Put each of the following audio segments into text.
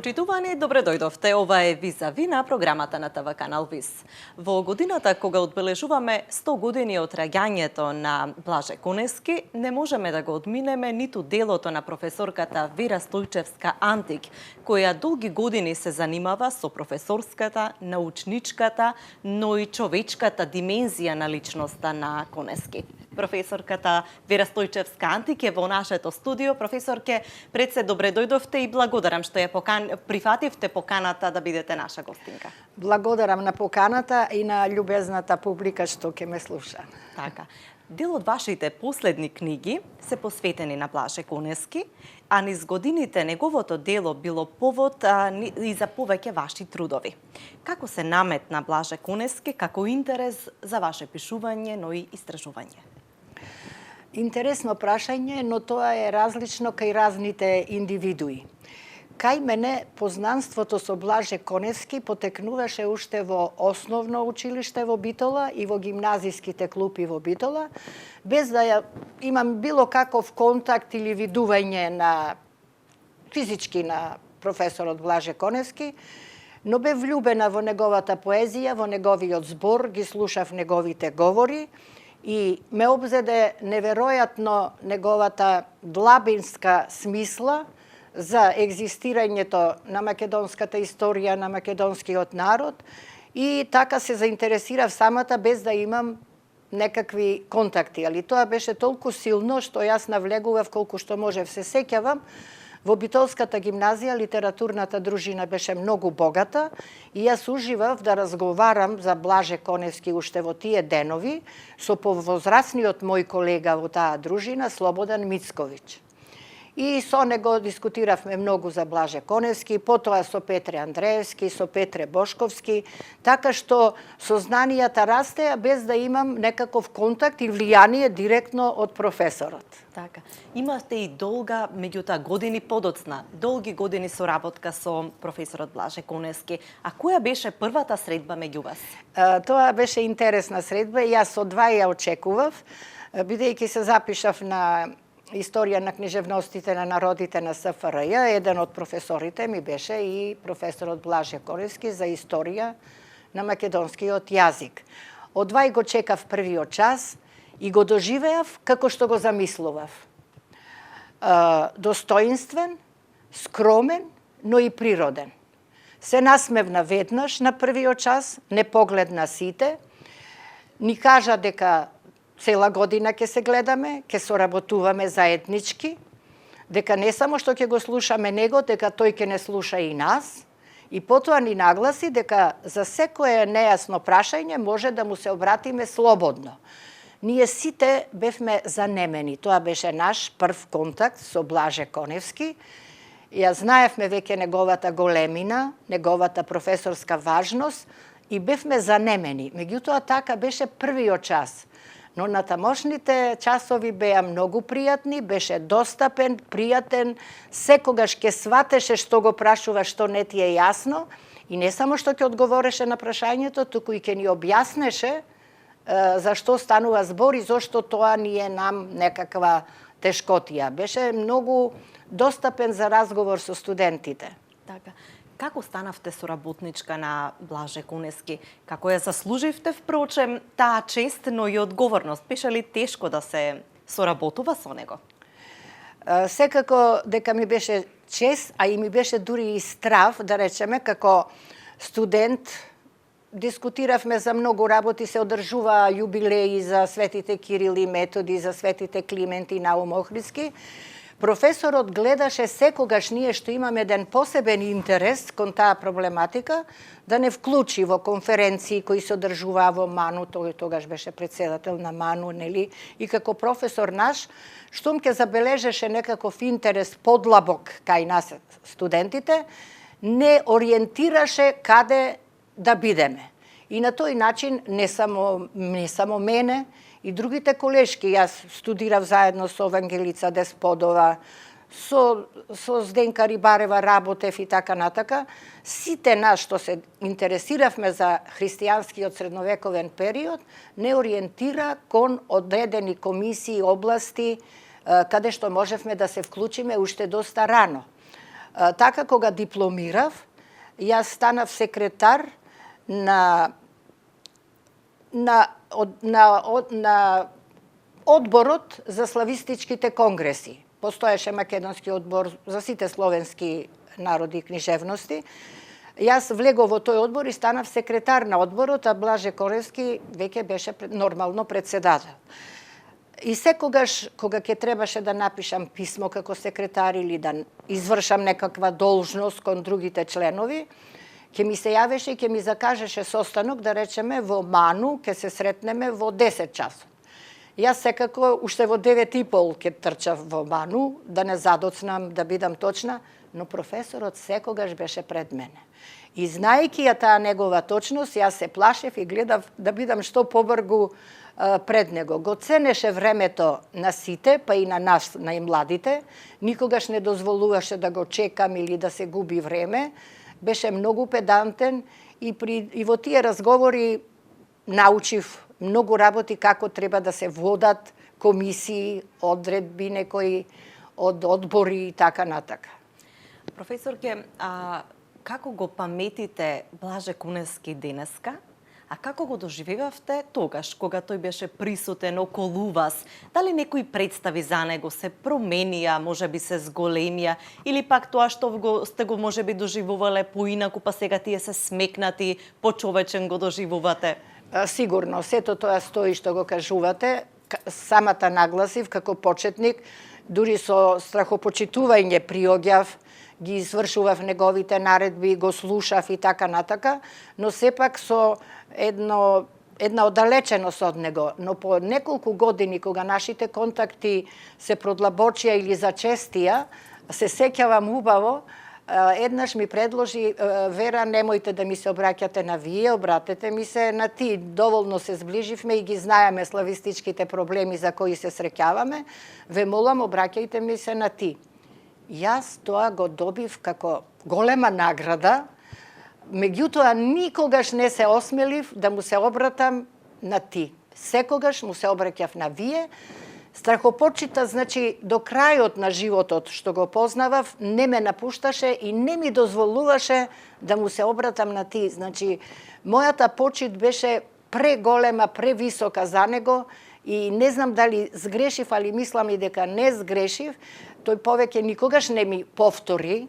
Почитувани, добре дојдовте. Ова е Визави на програмата на ТВ канал ВИС. Во годината кога одбележуваме 100 години од раѓањето на Блаже Конески, не можеме да го одминеме ниту делото на професорката Вера Стојчевска Антик, која долги години се занимава со професорската, научничката, но и човечката димензија на личноста на Конески. Професорката Вера Стојчевска Антик е во нашето студио. Професорке, пред се добре дојдовте и благодарам што ја прифативте поканата да бидете наша гостинка. Благодарам на поканата и на љубезната публика што ќе ме слуша. Така. Дел од вашите последни книги се посветени на Блаже Конески, а низ годините неговото дело било повод и за повеќе ваши трудови. Како се наметна Блаже Конески како интерес за ваше пишување, но и истражување? Интересно прашање, но тоа е различно кај разните индивидуи. Кај мене познанството со Блаже Конески потекнуваше уште во основно училиште во Битола и во гимназиските клупи во Битола, без да имам било каков контакт или видување на физички на професорот Блаже Конески, но бе влюбена во неговата поезија, во неговиот збор, ги слушав неговите говори и ме обзеде неверојатно неговата длабинска смисла за екзистирањето на македонската историја, на македонскиот народ и така се заинтересирав самата без да имам некакви контакти. Али тоа беше толку силно што јас навлегував колку што можев. Се сеќавам, во Битолската гимназија литературната дружина беше многу богата и јас уживав да разговарам за Блаже Конески уште во тие денови со повозрасниот мој колега во таа дружина Слободан Мицковиќ. И со него дискутиравме многу за Блаже Конески, потоа со Петре Андреевски, со Петре Бошковски, така што сознанијата растеа без да имам некаков контакт и влијание директно од професорот. Така. Имате и долга, меѓутоа години подоцна, долги години соработка со професорот Блаже Конески. А која беше првата средба меѓу вас? Тоа беше интересна средба и јас од два ја очекував, бидејќи се запишав на Историја на книжевностите на народите на СФРЈ, еден од професорите ми беше и професорот Блаже Конески за историја на македонскиот јазик. Од двај го чекав првиот час и го доживеав како што го замислував. Достоинствен, скромен, но и природен. Се насмевна веднаш на првиот час, не погледна сите, ни кажа дека цела година ќе се гледаме, ќе соработуваме заеднички, дека не само што ќе го слушаме него, дека тој ќе не слуша и нас, и потоа ни нагласи дека за секое нејасно прашање може да му се обратиме слободно. Ние сите бевме занемени. Тоа беше наш прв контакт со Блаже Конески. Ја знаевме веќе неговата големина, неговата професорска важност и бевме занемени. Меѓутоа така беше првиот час. Но на тамошните часови беа многу пријатни, беше достапен, пријатен, секогаш ќе сватеше што го прашува, што не ти е јасно и не само што ќе одговореше на прашањето, туку и ќе ни објаснеше за што станува збор и зошто тоа ни е нам некаква тешкотија. Беше многу достапен за разговор со студентите. Така. Како станавте соработничка на Блаже Конески? Како ја заслуживте, впрочем, таа чест, но и одговорност? Беше ли тешко да се соработува со него? Секако дека ми беше чест, а и ми беше дури и страв, да речеме, како студент, дискутиравме за многу работи, се одржуваа јубилеи за светите Кирил и Методи, за светите Климент и Наум Охридски. Професорот гледаше секогаш ние што имаме еден посебен интерес кон таа проблематика, да не вклучи во конференции кои се одржуваа во МАНУ, тој тогаш беше председател на МАНУ, нели? И како професор наш, штом ќе забележеше некаков интерес подлабок кај нас студентите, не ориентираше каде да бидеме. И на тој начин не само мене, и другите колешки, јас студирав заедно со Евангелица Десподова, со Зденка Рибарева работев и така натака, сите нас што се интересиравме за христијанскиот средновековен период, не ориентира кон одредени комисии, области, каде што можевме да се вклучиме уште доста рано. Така, кога дипломирав, јас станав секретар на одборот за славистичките конгреси. Постоеше македонски одбор за сите словенски народи и книжевности. Јас влегов во тој одбор и станав секретар на одборот, а Блаже Коневски веќе беше нормално председател. И секогаш, кога ќе требаше да напишам писмо како секретар или да извршам некаква должност кон другите членови, ќе ми се јавеше и ќе ми закажеше состанок, да речеме, во Ману, ќе се сретнеме во 10 часот. Јас секако уште во 9:30 ќе трчав во Ману, да не задоцнам, да бидам точна, но професорот секогаш беше пред мене. И знаејќи ја таа негова точност, јас се плашев и гледав да бидам што побргу пред него. Го ценеше времето на сите, па и на нас, на и младите. Никогаш не дозволуваше да го чекам или да се губи време. Беше многу педантен и во тие разговори научив многу работи како треба да се водат комисии, одредби некои од одбори и така натака. Професорке, како го паметите Блаже Коневски денеска? А како го доживевавте тогаш, кога тој беше присутен околу вас? Дали некои представи за него се променија, можеби се зголемија, или пак тоа што сте го можеби доживувале поинаку, па сега тие се смекнати, почовечен го доживувате? Сигурно, сето тоа стои што го кажувате. Самата нагласив како почетник, дури со страхопочитување приоѓав, ги извршував неговите наредби, го слушав и така натака, но сепак со една оддалеченост од него. Но по неколку години, кога нашите контакти се продлабочија или зачестија, се сеќавам убаво, еднаш ми предложи: Вера, немојте да ми се обраќате на вие, обратете ми се на ти. Доволно се зближивме и ги знаеме славистичките проблеми за кои се среќаваме. Ве молам, обраќајте ми се на ти. Јас тоа го добив како голема награда, меѓутоа никогаш не се осмелив да му се обратам на ти. Секогаш му се обраќав на вие. Страхопочита, значи, до крајот на животот што го познавав, не ме напушташе и не ми дозволуваше да му се обратам на ти. Значи, мојата почит беше преголема, превисока за него и не знам дали сгрешив, али мислам и дека не сгрешив. Тој повеќе никогаш не ми повтори,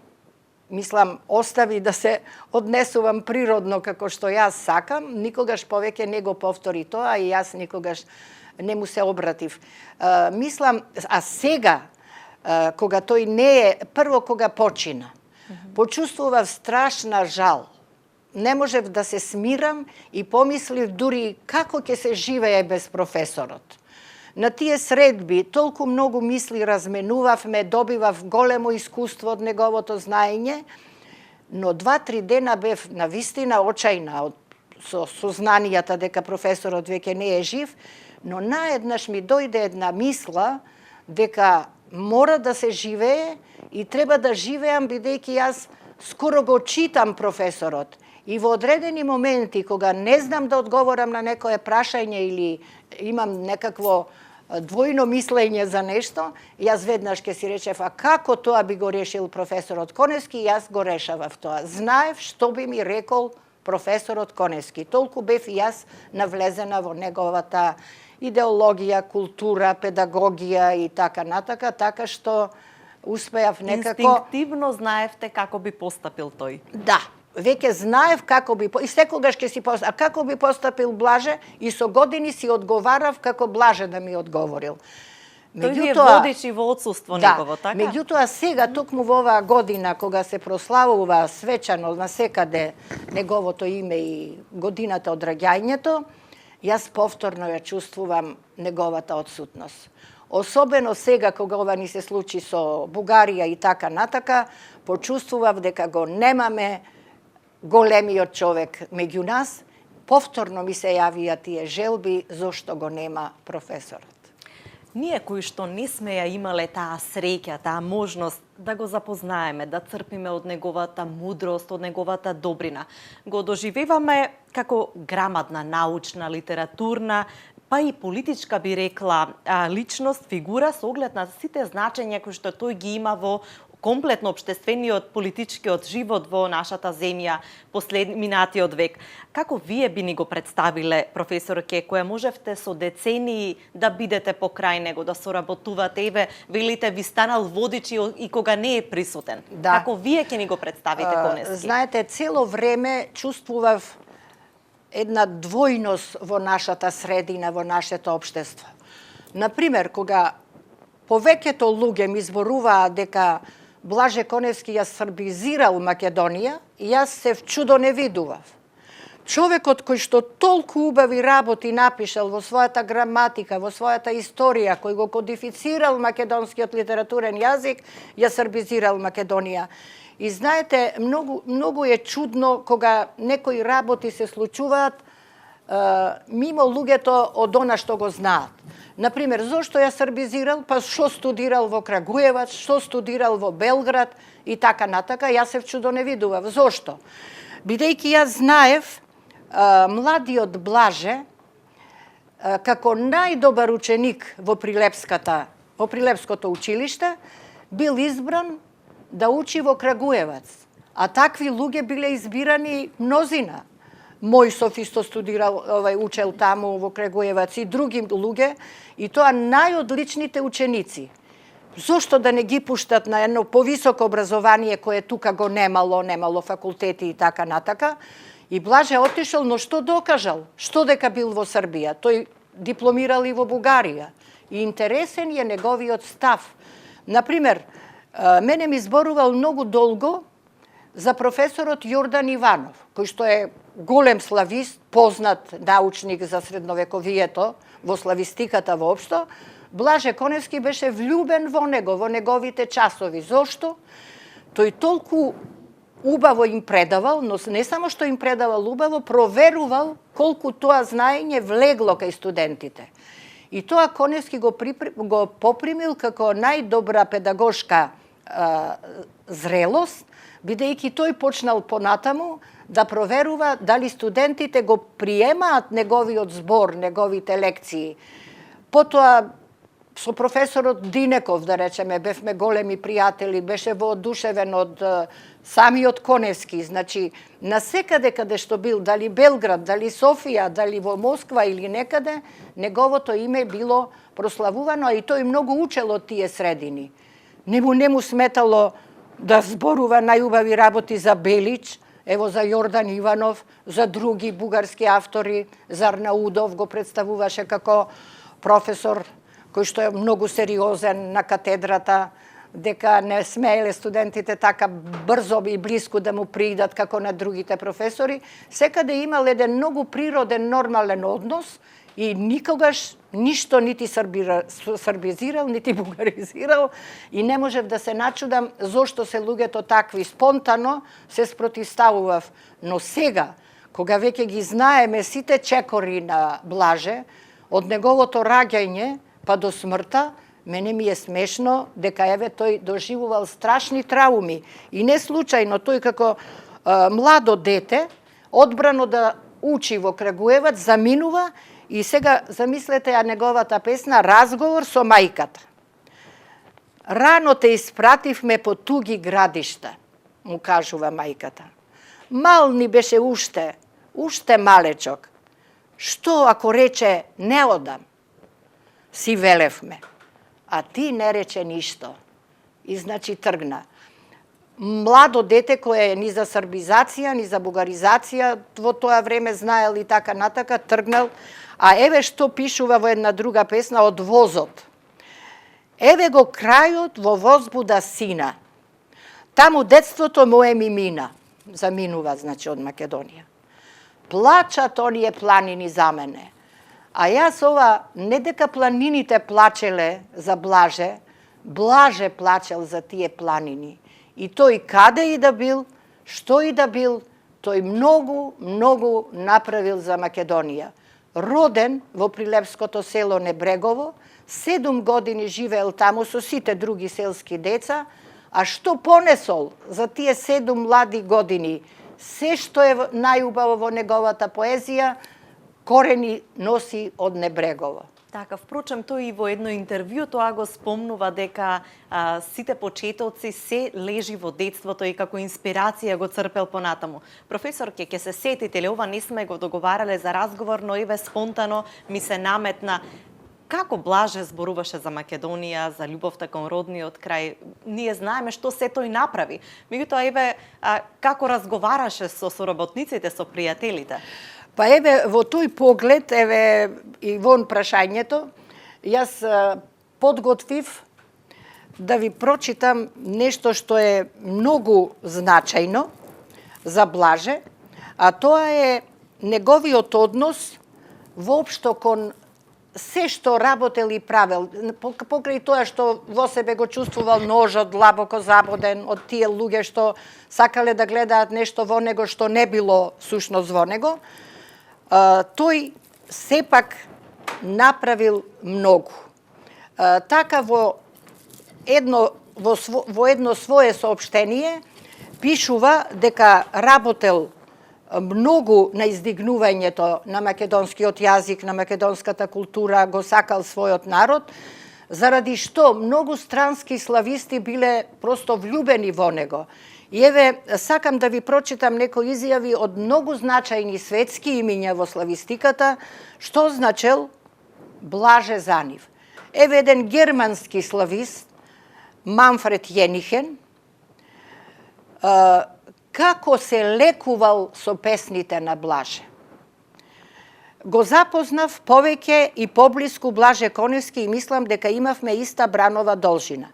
мислам, остави да се однесувам природно како што јас сакам, никогаш повеќе не го повтори тоа и јас никогаш не му се обратив. Мислам, а сега, кога тој не е, прво кога почина, почувствував страшна жал. Не можев да се смирам и помислив дури како ќе се живее без професорот. На тие средби толку многу мисли разменувавме, добивав големо искуство од неговото знаење, но 2-3 дена бев навистина очајна со сознанијата дека професорот веќе не е жив, но наеднаш ми дојде една мисла дека мора да се живее и треба да живеам, бидејќи јас скоро го читам професорот. И во одредени моменти, кога не знам да одговорам на некое прашање или имам некакво двојно мислење за нешто, јас веднаш ќе си речев: а како тоа би го решил професорот Коневски? Јас го решавав тоа. Знаев што би ми рекол професорот Коневски. Толку бев и јас навлезена во неговата идеологија, култура, педагогија и така натака, така што успеав некако... Инстинктивно знаевте како би постапил тој? Да, веќе знаев како би, и секогаш ќе си постапил, а како би постапил Блаже, и со години си одговарав како Блаже да ми одговорил. Тој ви водечи во отсуство негово, така? Меѓутоа сега, токму во оваа година, кога се прославува свечано насекаде неговото име и годината од раѓањето, јас повторно ја чувствувам неговата отсутност. Особено сега, кога ова ни се случи со Бугарија и така натака, почувствував дека го немаме големиот човек меѓу нас. Повторно ми се јавија тие желби зошто го нема професорот. Ние кои што не сме ја имале таа среќа, таа можност да го запознаеме, да црпиме од неговата мудрост, од неговата добрина, го доживеваме како грамадна, научна, литературна, па и политичка, би рекла, личност, фигура со оглед на сите значења кои што тој ги има во комплетно општествениот политичкиот живот во нашата земја минатиот век. Како вие би ни го представиле, професор Ке, која можевте со децении да бидете покрај него, да соработувате, еве, велите ви станал водич и кога не е присутен. Да. Како вие ќе ни го представите Конески? Знаете, цело време чувствував една двојност во нашата средина, во нашето општество. Например, кога повеќето луѓе ми зборуваа дека Блаже Коневски ја србизирал Македонија, јас се вчудо не видував. Човекот кој што толку убави работи напишал во својата граматика, во својата историја, кој го кодифицирал македонскиот литературен јазик, ја србизирал Македонија. И знаете, многу е чудно кога некои работи се случуваат мимо луѓето од она што го знаат. Например, зошто ја србизирал? Па што студирал во Крагуевац, што студирал во Белград и така натака, јас се вчудо не видував. Зошто? Бидејќи јас знаев младиот Блаже како најдобар ученик во Прилепското училиште бил избран да учи во Крагуевац, а такви луѓе биле избирани мнозина. Мојсов исто студирал, учел таму во Крагуевац и други луѓе, и тоа најодличните ученици. Зошто да не ги пуштат на едно повисоко образование кое тука го немало факултети и така натака? И Блаже отишол, но што докажал? Што дека бил во Србија? Тој дипломирал и во Бугарија. И интересен е неговиот став. Например, мене ми зборувал многу долго за професорот Јордан Иванов, кој што е голем славист, познат научник за средновековието, во славистиката воопшто. Блаже Коневски беше влюбен во него, во неговите часови. Зошто? Тој толку убаво им предавал, но не само што им предавал убаво, проверувал колку тоа знаење влегло кај студентите. И тоа Коневски го попримил како најдобра педагошка зрелост, бидејќи тој почнал понатаму да проверува дали студентите го приемаат неговиот збор, неговите лекции. Потоа со професорот Динеков, да речеме, бевме големи пријатели, беше воодушевен од самиот Коневски. Значи, насекаде каде што бил, дали Белград, дали Софија, дали во Москва или некаде, неговото име било прославувано, а и тој многу учел од тие средини. Не му сметало да зборува најубави работи за Белич, ево за Јордан Иванов, за други бугарски автори, за Арнаудов го представуваше како професор кој што е многу сериозен на катедрата, дека не смееле студентите така брзо и блиску да му приидат како на другите професори. Секаде имал еден многу природен, нормален однос и никогаш ништо нити србизирал, нити бугаризирал и не можев да се начудам зошто се луѓето такви. Спонтано се спротивставував. Но сега, кога веќе ги знаеме сите чекори на Блаже, од неговото раѓање па до смртта, мене ми е смешно дека еве тој доживувал страшни трауми. И не случајно тој како младо дете, одбрано да учи во Крагуевац, заминува и сега замислете ја неговата песна «Разговор со мајката». Рано те испративме по туги градишта, му кажува мајката. Мал ни беше уште малечок. Што ако рече не одам? Си велевме. А ти не рече ништо. И значи тргна. Младо дете кое ни за србизација, ни за бугаризација во тоа време знаел и така натака, тргнал. А еве што пишува во една друга песна од возот. Еве го крајот во возбуда сина. Таму детството мое ми мина. Заминува, значи, од Македонија. Плачат оние планини за мене. А јас ова, не дека планините плачеле за Блаже, Блаже плачел за тие планини. И тој каде и да бил, што и да бил, тој многу направил за Македонија. Роден во Прилепското село Небрегово, 7 години живеел таму со сите други селски деца, а што понесол за тие 7 млади години, се што е најубаво во неговата поезија, корени носи од Небрегово. Така, впрочем, тој и во едно интервју тоа го спомнува дека сите почетоци се лежи во детството и како инспирација го црпел понатаму. Професор, ќе се сетите ли, ова не сме го договарале за разговор, но еве спонтано ми се наметна. Како Блаже зборуваше за Македонија, за љубовта кон родниот крај? Ние знаеме што се тој направи. Меѓутоа, еве, како разговараше со соработниците, со пријателите? Па еве, во тој поглед, еве, и вон прашањето, јас подготвив да ви прочитам нешто што е многу значајно за Блаже, а тоа е неговиот однос воопшто кон се што работел и правел, покрај тоа што во себе го чувствувал ножот длабоко забоден од тие луѓе што сакале да гледаат нешто во него што не било сушност во него, тој сепак направил многу. Така во едно свое соопштение пишува дека работел многу на издигнувањето на македонскиот јазик, на македонската култура, го сакал својот народ, заради што многу странски слависти биле просто влюбени во него. И еве, сакам да ви прочитам некои изјави од многу значајни светски имиња во славистиката, што значел Блаже за нив. Еве еден германски славист, Манфред Јенихен, како се лекувал со песните на Блаже. Го запознав повеќе и поблиску Блаже Коневски и мислам дека имавме иста бранова должина.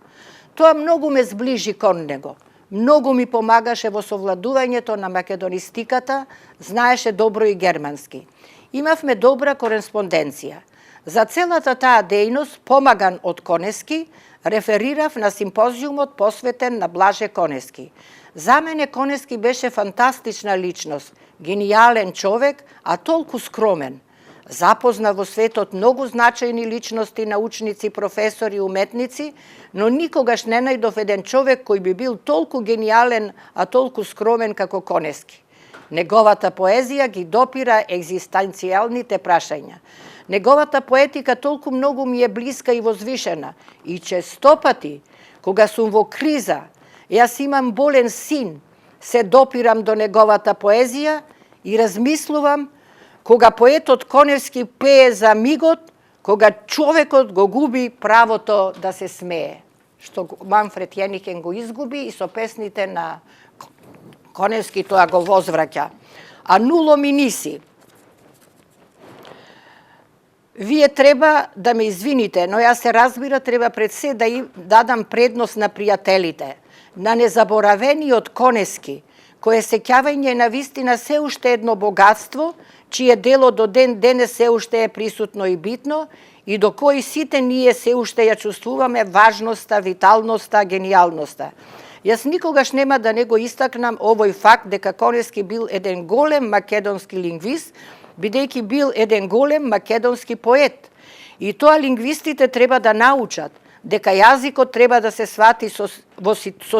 Тоа многу ме зближи кон него. Многу ми помагаше во совладувањето на македонистиката, знаеше добро и германски. Имавме добра кореспонденција. За целата таа дејност, помаган од Коневски, реферирав на симпозиумот посветен на Блаже Коневски. За мене Коневски беше фантастична личност, гениален човек, а толку скромен. Запозна во светот многу значајни личности, научници, професори, уметници, но никогаш не најдов еден човек кој би бил толку гениален, а толку скромен како Коневски. Неговата поезија ги допира екзистенцијалните прашања. Неговата поетика толку многу ми е блиска и возвишена. И честопати, кога сум во криза, јас имам болен син, се допирам до неговата поезија и размислувам кога поетот Коневски пее за мигот, кога човекот го губи правото да се смее, што Манфред Јенихен го изгуби и со песните на Коневски тоа го возвраќа. А нуло ми ниси. Вие треба да ме извините, но јас се разбира треба пред се да им дадам предност на пријателите, на незаборавениот Коневски, кое сеќавање на вистина се уште едно богатство, чие дело до ден денес се уште е присутно и битно, и до кои сите ние се уште ја чувствуваме важноста, виталноста, гениалноста. Јас никогаш нема да не го истакнам овој факт дека Коневски бил еден голем македонски лингвист, бидејќи бил еден голем македонски поет. И тоа лингвистите треба да научат, дека јазикот треба да се свати со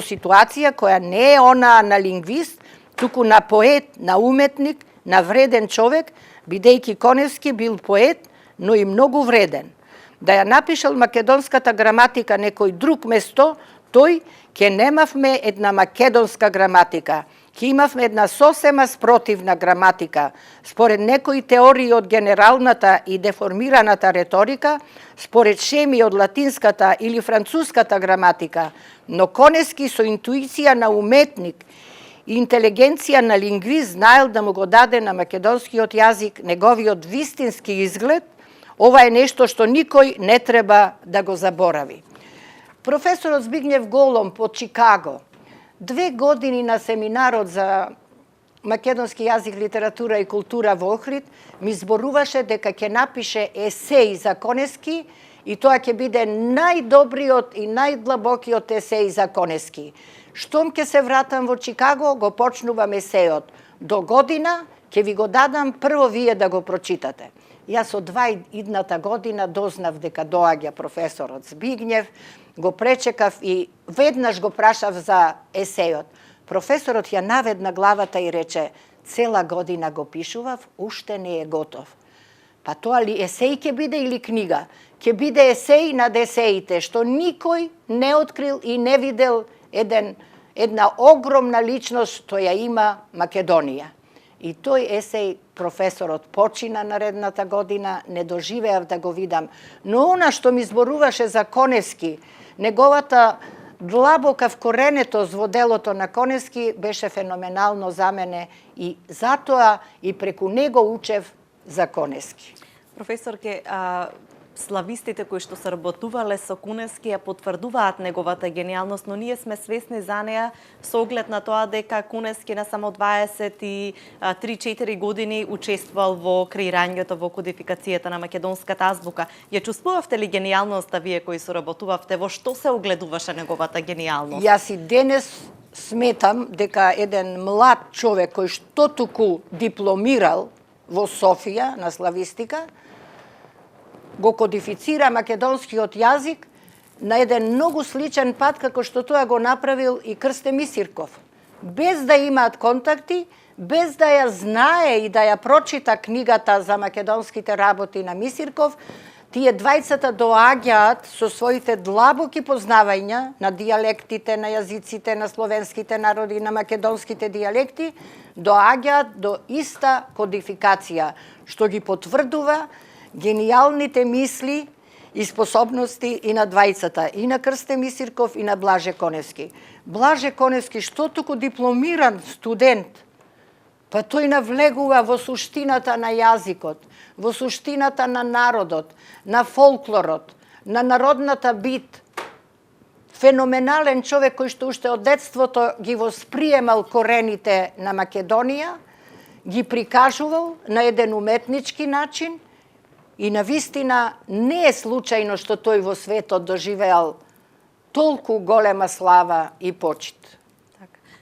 ситуација која не е онаа на лингвист, туку на поет, на уметник, на вреден човек, бидејќи Коневски бил поет, но и многу вреден. Да ја напишал македонската граматика некој друг место, тој ќе немавме една македонска граматика, ќе имавме една сосема спротивна граматика, според некои теории од генералната и деформираната реторика, според шеми од латинската или француската граматика, но Коневски со интуиција на уметник и интелигенција на лингвист знаел да му го даде на македонскиот јазик неговиот вистински изглед. Ова е нешто што никој не треба да го заборави. Професорот Збигњев Голом од Чикаго 2 години на семинарот за македонски јазик, литература и култура во Охрид ми зборуваше дека ќе напише есеј за Коневски и тоа ќе биде најдобриот и најдлабокиот есеј за Коневски. Штом ќе се вратам во Чикаго, го почнувам есејот. До година ќе ви го дадам прво вие да го прочитате. Јас од 2 година дознав дека доаѓа професорот Збигњев, го пречекав и веднаш го прашав за есејот. Професорот ја наведна главата и рече: цела година го пишував, уште не е готов. Па тоа ли есеј ќе биде или книга? Ќе биде есеј над есеите, што никој не открил и не видел една огромна личност што ја има Македонија. И тој есеј професорот почина наредната година, не доживеав да го видам. Но она што ми зборуваше за Коневски, неговата длабока вкоренетост во делото на Коневски беше феноменално за мене и затоа и преку него учев за Коневски. Професорке, славистите кои што се работувале со Куневски ја потврдуваат неговата гениалност, но ние сме свесни за неа со оглед на тоа дека Куневски на само 23-4 години учествувал во креирањето, во кодификацијата на македонската азбука. Ја чувствувавте ли гениалноста вие кои соработувавте? Во што се огледуваше неговата гениалност? Јас и денес сметам дека еден млад човек кој што туку дипломирал во Софија на славистика, го кодифицира македонскиот јазик на еден многу сличен пат како што тоа го направил и Крсте Мисирков. Без да имаат контакти, без да ја знае и да ја прочита книгата за македонските работи на Мисирков, тие двајцата доаѓаат со своите длабоки познавања на дијалектите, на јазиците, на словенските народи, на македонските дијалекти, доаѓаат до иста кодификација, што ги потврдува гениалните мисли и способности и на двајцата, и на Крсте Мисирков и на Блаже Коневски. Блаже Коневски, што туку дипломиран студент, па тој навлегува во суштината на јазикот, во суштината на народот, на фолклорот, на народната бит. Феноменален човек кој што уште од детството ги восприемал корените на Македонија, ги прикажувал на еден уметнички начин. И навистина не е случајно што тој во светот доживеал толку голема слава и почит.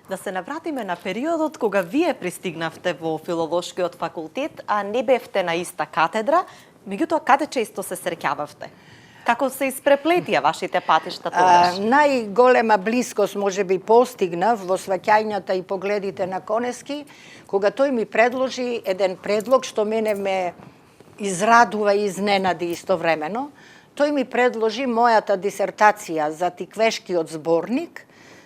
Да се навратиме на периодот кога вие пристигнавте во филолошкиот факултет, а не бевте на иста катедра, меѓутоа каде често се среќававте? Како се испреплетија вашите патишта тогаш? Најголема блискост можеби постигнав во сваќањата и погледите на Коневски, кога тој ми предложи еден предлог што мене ме израдува и изненади истовремено. Тој ми предложи мојата дисертација за Тиквешкиот зборник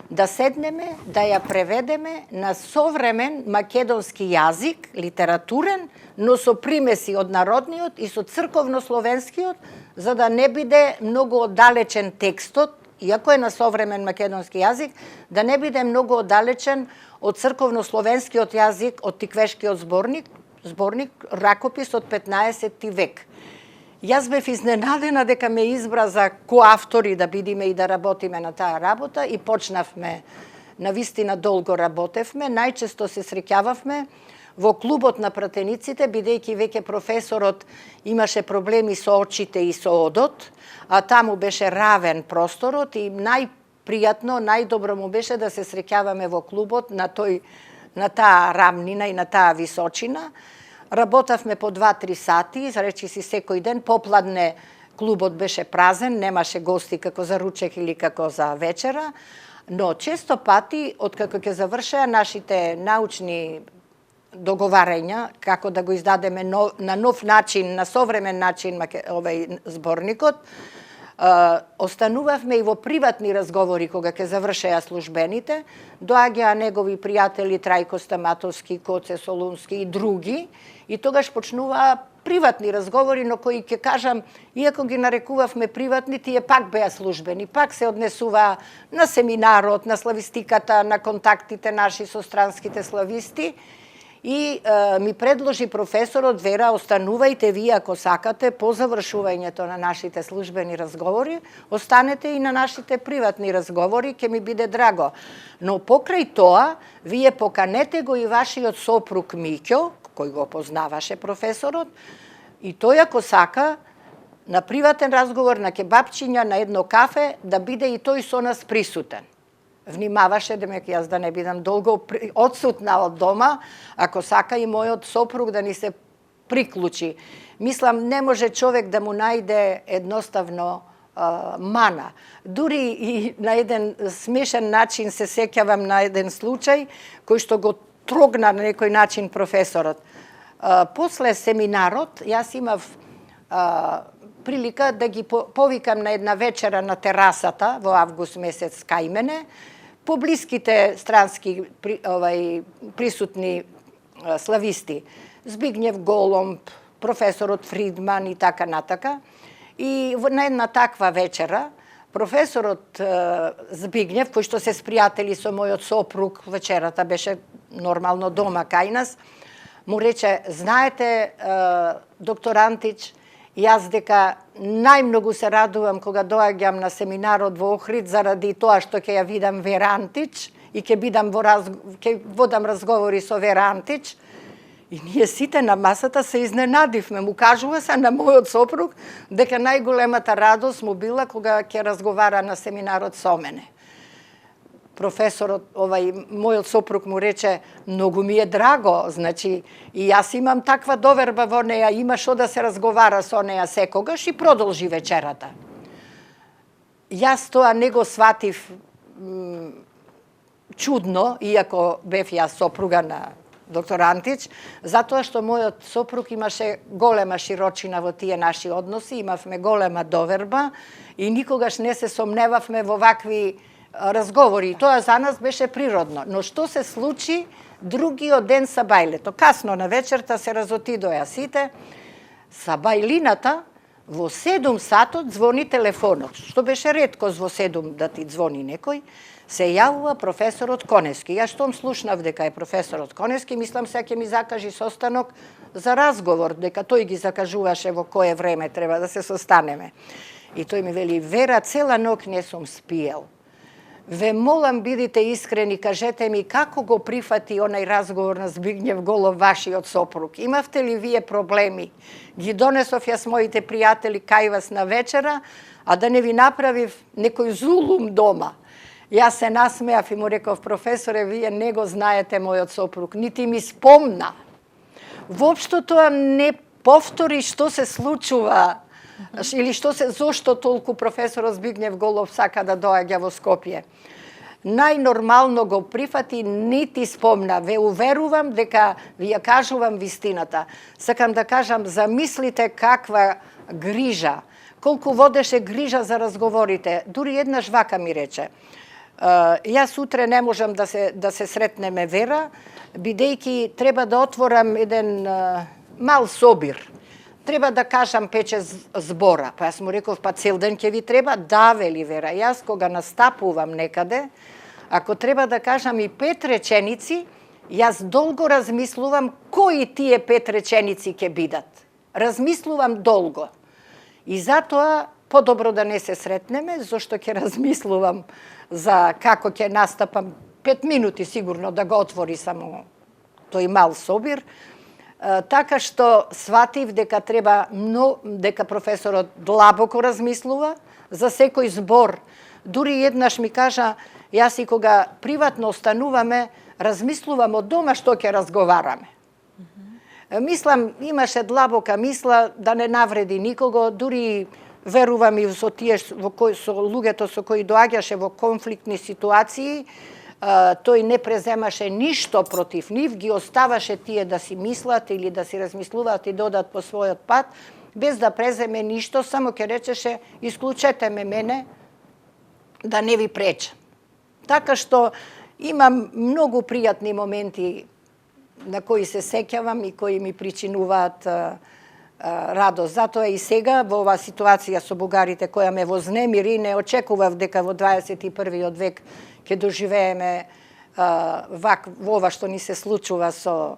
да седнеме, да ја преведеме на современ македонски јазик, литературен, но со примеси од народниот и со црковно-словенскиот, за да не биде многу оддалечен текстот, иако е на современ македонски јазик, да не биде многу оддалечен од црковно-словенскиот јазик, од Тиквешкиот зборник, ракопис од 15 век. Јас бев изненадена дека ме избра за коавтори да бидиме и да работиме на таа работа и почнавме, навистина долго работевме, најчесто се среќававме во клубот на пратениците, бидејќи веќе професорот имаше проблеми со очите и со одот, а таму беше равен просторот и најпријатно, најдобро му беше да се среќаваме во клубот на таа рамнина и на таа височина. Работавме по 2-3 сати, речи си секој ден, попладне клубот беше празен, немаше гости како за ручек или како за вечера, но често пати, откако ќе завршеа нашите научни договарања, како да го издадеме на нов начин, на современ начин овој зборникот, останувавме и во приватни разговори кога ќе завршеа службените, доаѓаа негови пријатели Трајко Стаматовски, Коце Солунски и други, и тогаш почнуваа приватни разговори, но кои ќе кажам, иако ги нарекувавме приватни, тие пак беа службени, пак се однесуваа на семинарот, на славистиката, на контактите наши со странските слависти. И ми предложи професорот: Вера, останувајте вие ако сакате по завршувањето на нашите службени разговори, останете и на нашите приватни разговори, ќе ми биде драго. Но покрај тоа, вие поканете го и вашиот сопруг Миќо, кој го познаваше професорот, и тој ако сака, на приватен разговор, на кебапчиња, на едно кафе, да биде и тој со нас присутен. Внимаваше, демек јас да не бидам долго одсутна од дома, ако сака и мојот сопруг да ни се приклучи. Мислам, не може човек да му најде едноставно мана. Дури и на еден смешен начин се сеќавам на еден случај кој што го трогна на некој начин професорот. После семинарот, јас имав прилика да ги повикам на една вечера на терасата во август месец кај мене, поблиските странски присутни слависти, Збигнев Голомб, професорот Фридман и така натака. И на една таква вечера, професорот Збигнев, кој што се спријатели со мојот сопруг, вечерата беше нормално дома кај нас, му рече, знаете, доктор Антич, јас дека најмногу се радувам кога доаѓам на семинарот во Охрид заради тоа што ќе ја видам Вера Антич и ќе водам разговори со Вера Антич. И ние сите на масата се изненадивме. Му кажува се на мојот сопруг дека најголемата радост му била кога ќе разговара на семинарот со мене. Професорот, мојот сопруг му рече, многу ми е драго, значи, и јас имам таква доверба во неја, има што да се разговара со неја секогаш и продолжи вечерата. Јас тоа не го сватив чудно, иако бев јас сопруга на доктор Антич, затоа што мојот сопруг имаше голема широчина во тие наши односи, имавме голема доверба и никогаш не се сомневавме во вакви разговори. Тоа за нас беше природно. Но што се случи другиот ден са бајлето? Касно на вечерта се разотидоја сите. Са бајлината во 7 сатот звони телефонот, што беше реткост во 7 да ти звони некој. Се јавува професорот Конески. Јас штом слушнав дека е професорот Конески, мислам се ќе ми закажи состанок за разговор, дека тој ги закажуваше во кое време треба да се состанеме. И тој ми вели, Вера, цела ноќ не сум спиел. Ве молам, бидите искрени, кажете ми како го прифати онај разговор на Збигнев Голов, вашиот сопруг. Имавте ли вие проблеми? Ги донесов јас моите пријатели кај вас на вечера, а да не ви направив некој зулум дома. Јас се насмеав и му реков, професоре, вие не го знаете мојот сопруг, нити ми спомна. Воопшто тоа не повтори што се случува, или зошто толку професорот Збигнев Голов сака да доаѓа во Скопје. Најнормално го прифати, нити спомна. Ве уверувам дека ви ја кажувам вистината. Сакам да кажам, замислите каква грижа, колку водеше грижа за разговорите. Дури еднаш вака ми рече, јас утре не можам да се сретнеме, Вера, бидејќи треба да отворам еден мал собир. Треба да кажам 5 збора. Па јас му реков, па цел ден ќе ви треба? Да, вели Вера. Јас кога настапувам некаде, ако треба да кажам и 5 реченици, јас долго размислувам кои тие 5 реченици ќе бидат. Размислувам долго. И затоа подобро да не се сретнеме, зашто ќе размислувам за како ќе настапам 5 минути сигурно да го отвори само тој мал собир. Така што сватив дека дека професорот длабоко размислува за секој збор. Дури еднаш ми кажа, јас и кога приватно остануваме, размислувам од дома што ќе разговараме. Мислам, имаше длабока мисла да не навреди никого, дури верувам и со тие со луѓето со кои доаѓаше во конфликтни ситуации, тој не преземаше ништо против нив, ги оставаше тие да си мислат или да си размислуваат и додат по својот пат, без да преземе ништо, само ќе речеше, исклучете ме мене, да не ви пречам. Така што имам многу пријатни моменти на кои се сеќавам и кои ми причинуваат радост. Затоа и сега во оваа ситуација со бугарите која ме вознемири, не очекував дека во 21. век ќе доживееме во ова што ни се случува со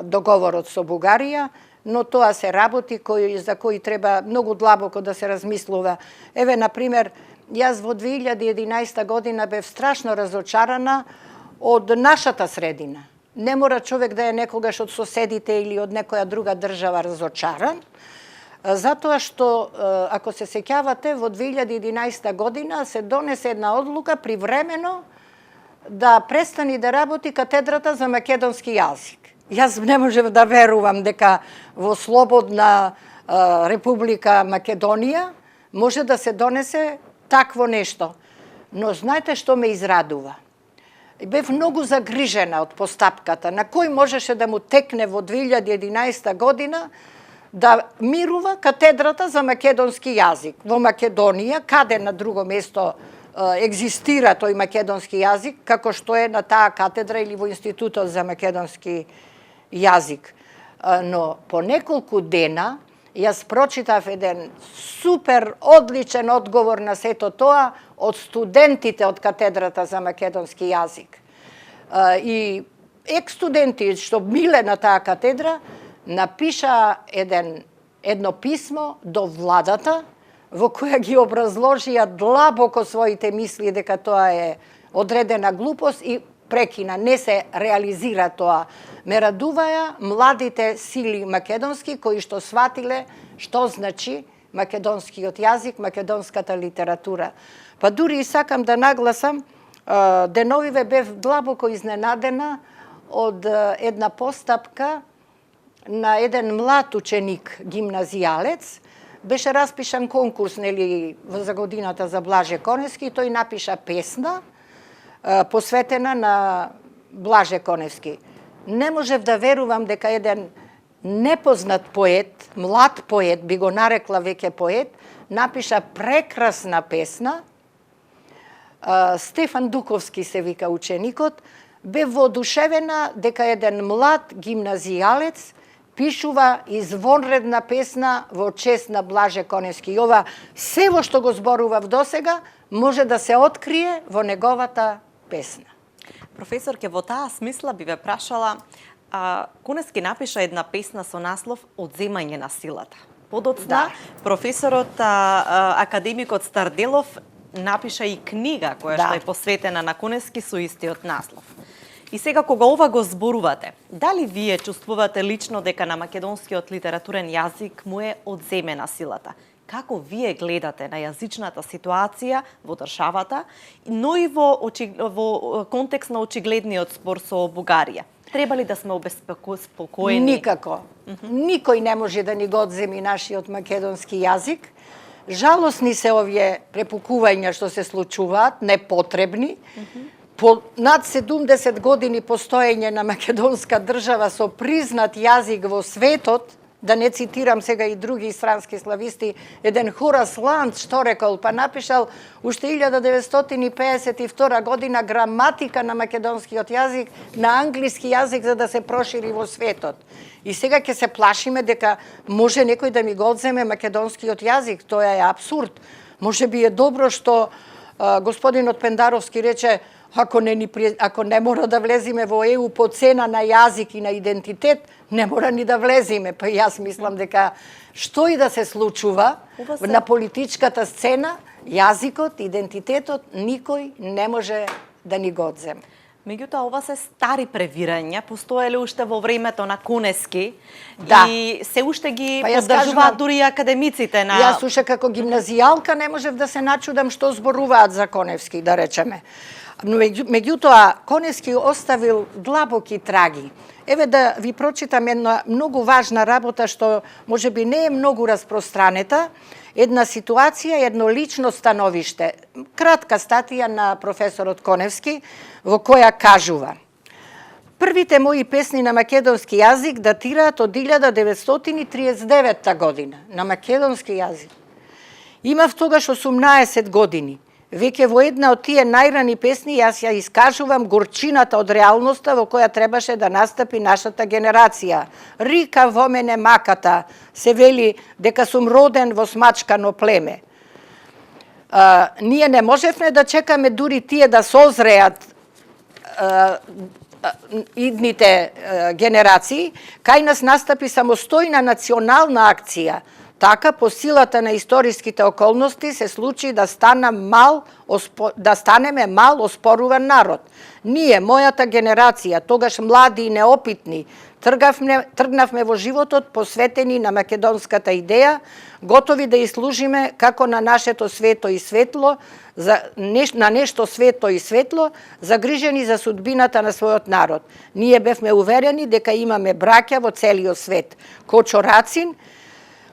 договорот со Бугарија, но тоа се работи за кои треба многу длабоко да се размислува. Еве, например, јас во 2011 година бев страшно разочарана од нашата средина. Не мора човек да е некогаш од соседите или од некоја друга држава разочаран, затоа што, ако се сеќавате, во 2011 година се донесе една одлука привремено да престани да работи катедрата за македонски јазик. Јас не можев да верувам дека во слободна Република Македонија може да се донесе такво нешто. Но знаете што ме израдува? бев многу загрижена од постапката на кој можеше да му текне во 2011 година да мирува катедрата за македонски јазик во Македонија, каде на друго место екзистира тој македонски јазик, како што е на таа катедра или во Институтот за македонски јазик. Но по неколку дена јас прочитав еден супер одличен одговор на сето тоа од студентите од катедрата за македонски јазик. И екс-студенти што биле на таа катедра напиша едно писмо до владата во која ги образложија длабоко своите мисли дека тоа е одредена глупост и прекина, не се реализира тоа. Ме радуваја младите сили македонски кои што сватиле што значи македонскиот јазик, македонската литература. Па дури и сакам да нагласам, деновиве бев длабоко изненадена од една постапка на еден млад ученик, гимназијалец. Беше распишан конкурс за годината за Блаже Коневски, тој напиша песна посветена на Блаже Коневски. Не можев да верувам дека еден непознат поет, млад поет, би го нарекла веќе поет, напиша прекрасна песна. Стефан Дуковски се вика ученикот, бе воодушевена дека еден млад гимназијалец пишува извонредна песна во чест на Блаже Коневски. И ова сево што го зборував досега може да се открие во неговата песна. Професорке, во таа смисла би ве прашала, Коневски напиша една песна со наслов Одземање на силата. Подоцна, професорот академикот Старделов напиша и книга која што е посветена на Коневски со истиот наслов. И сега кога ова го зборувате, дали вие чувствувате лично дека на македонскиот литературен јазик му е одземена силата? Како вие гледате на јазичната ситуација во државата, но и во контекст на очигледниот спор со Бугарија? Треба ли да сме обеспокоени? Никако. Никој не може да ни го одземи нашиот македонски јазик. Жалосни се овие препукувања што се случуваат, непотребни. По над 70 години постоење на македонска држава со признат јазик во светот, да не цитирам сега и други странски слависти, еден Хорас Ланд што рекол, па напишал уште 1952 година граматика на македонскиот јазик на англиски јазик за да се прошири во светот. И сега ќе се плашиме дека може некој да ми го одземе македонскиот јазик, тоа е апсурд. Може би е добро што господинот Пендаровски рече ако не мора да влеземе во ЕУ по цена на јазик и на идентитет, не мора ни да влеземе. Па јас мислам дека што и да се случува на политичката сцена, јазикот, идентитетот, никој не може да ни го одземе. Меѓутоа, ова се стари превирања, постоеле уште во времето на Коневски и се уште ги поддржуваат дури академиците на... Јас уште како гимназијалка не можев да се начудам што зборуваат за Коневски, да речеме. Меѓутоа, Коневски оставил длабоки траги. Еве да ви прочитам една многу важна работа што можеби не е многу распространета, една ситуација, едно лично становиште. Кратка статија на професорот Коневски во која кажува: првите мои песни на македонски јазик датираат од 1939 година на македонски јазик. Имав тогаш 18 години. Веќе во една од тие најрани песни јас ја искажувам горчината од реалноста во која требаше да настапи нашата генерација. Рика во мене маката, се вели дека сум роден во смачкано племе. Ние не можевме да чекаме дури тие да созреат идните генерации, кај нас настапи самостојна национална акција. Така, по силата на историските околности, се случи да станеме мал оспоруван народ. Ние, мојата генерација, тогаш млади и неопитни, тргнавме во животот посветени на македонската идеја, готови да служиме како на нашето свето и светло, на нешто свето и светло, загрижени за судбината на својот народ. Ние бевме уверени дека имаме браќа во целиот свет. Кочо Рацин,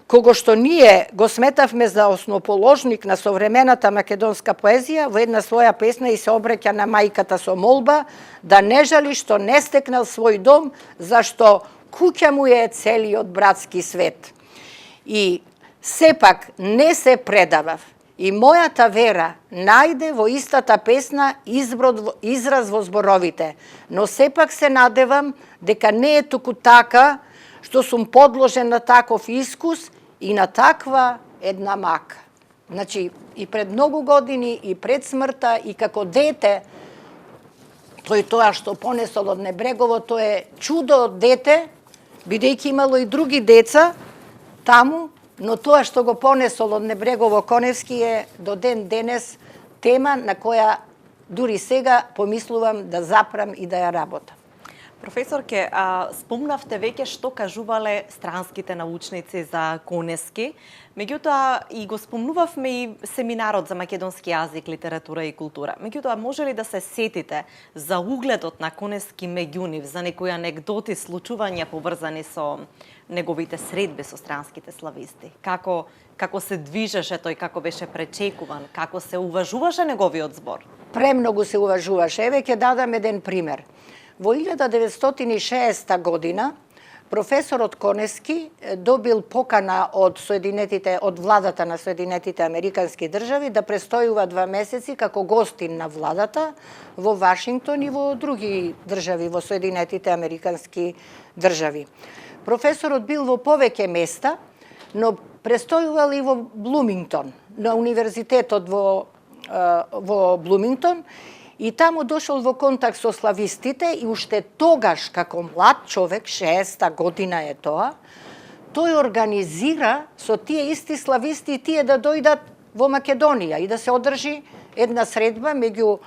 кого што ние го сметавме за основоположник на современата македонска поезија, во една своја песна и се обраќа на мајката со молба да не жали што не стекнал свој дом, зашто куќа му е целиот братски свет. И сепак не се предавав. И мојата вера најде во истата песна израз во зборовите, но сепак се надевам дека не е туку така, што сум подложен на таков искус и на таква една мака. Значи, и пред многу години, и пред смртта, и како дете, тој тоа што понесол од Небрегово, тоа е чудо од дете, бидејќи имало и други деца таму, но тоа што го понесол од Небрегово Коневски е до ден денес тема на која дури сега помислувам да запрам и да ја работам. Професорке, спомнавте веќе што кажувале странските научници за Конески, меѓутоа и го спомнувавме и семинарот за македонски јазик, литература и култура. Меѓутоа, може ли да се сетите за угледот на Конески меѓу нив, за некои анегдоти, случувања поврзани со неговите средби со странските слависти? Како се движеше тој, како беше пречекуван, како се уважуваше неговиот збор? Премногу се уважуваше. Еве ќе дадам еден пример. Во 1960 година професорот Конески добил покана од владата на Соединетите Американски држави да престојува 2 месеци како гостин на владата во Вашингтон и во други држави во Соединетите Американски држави. Професорот бил во повеќе места, но престојувал и во Блумингтон, на универзитетот во Блумингтон, и таму дошол во контакт со славистите и уште тогаш, како млад човек, 60-та година е тоа, тој организира со тие исти слависти и тие да дојдат во Македонија и да се одржи една средба меѓу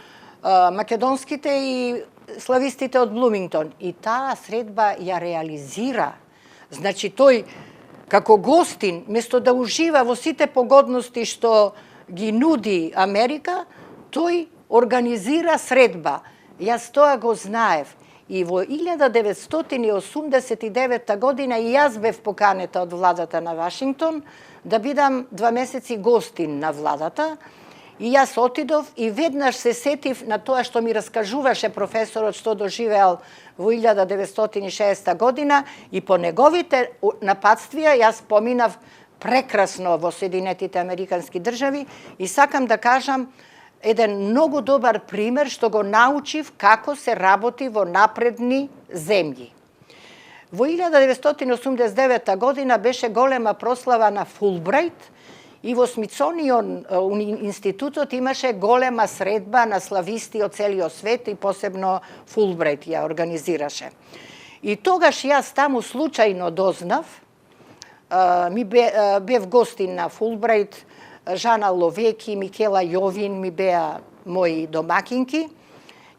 македонските и славистите од Блумингтон. И таа средба ја реализира. Значи, тој, како гостин, место да ужива во сите погодности што ги нуди Америка, тој организира средба. Јас тоа го знаев. И во 1989 година и јас бев поканета од владата на Вашингтон да бидам 2 месеци гостин на владата. И јас отидов и веднаш се сетив на тоа што ми раскажуваше професорот што доживеал во 1960 година и по неговите напатствија јас поминав прекрасно во Соединетите Американски држави и сакам да кажам еден многу добар пример што го научив како се работи во напредни земји. Во 1989 година беше голема прослава на Фулбрајт и во Смитсонион институтот имаше голема средба на слависти од целиот свет и посебно Фулбрајт ја организираше. И тогаш јас таму случајно дознав, бев гостин на Фулбрајт, Жана Ловеки, Микела Јовин ми беа мои домакинки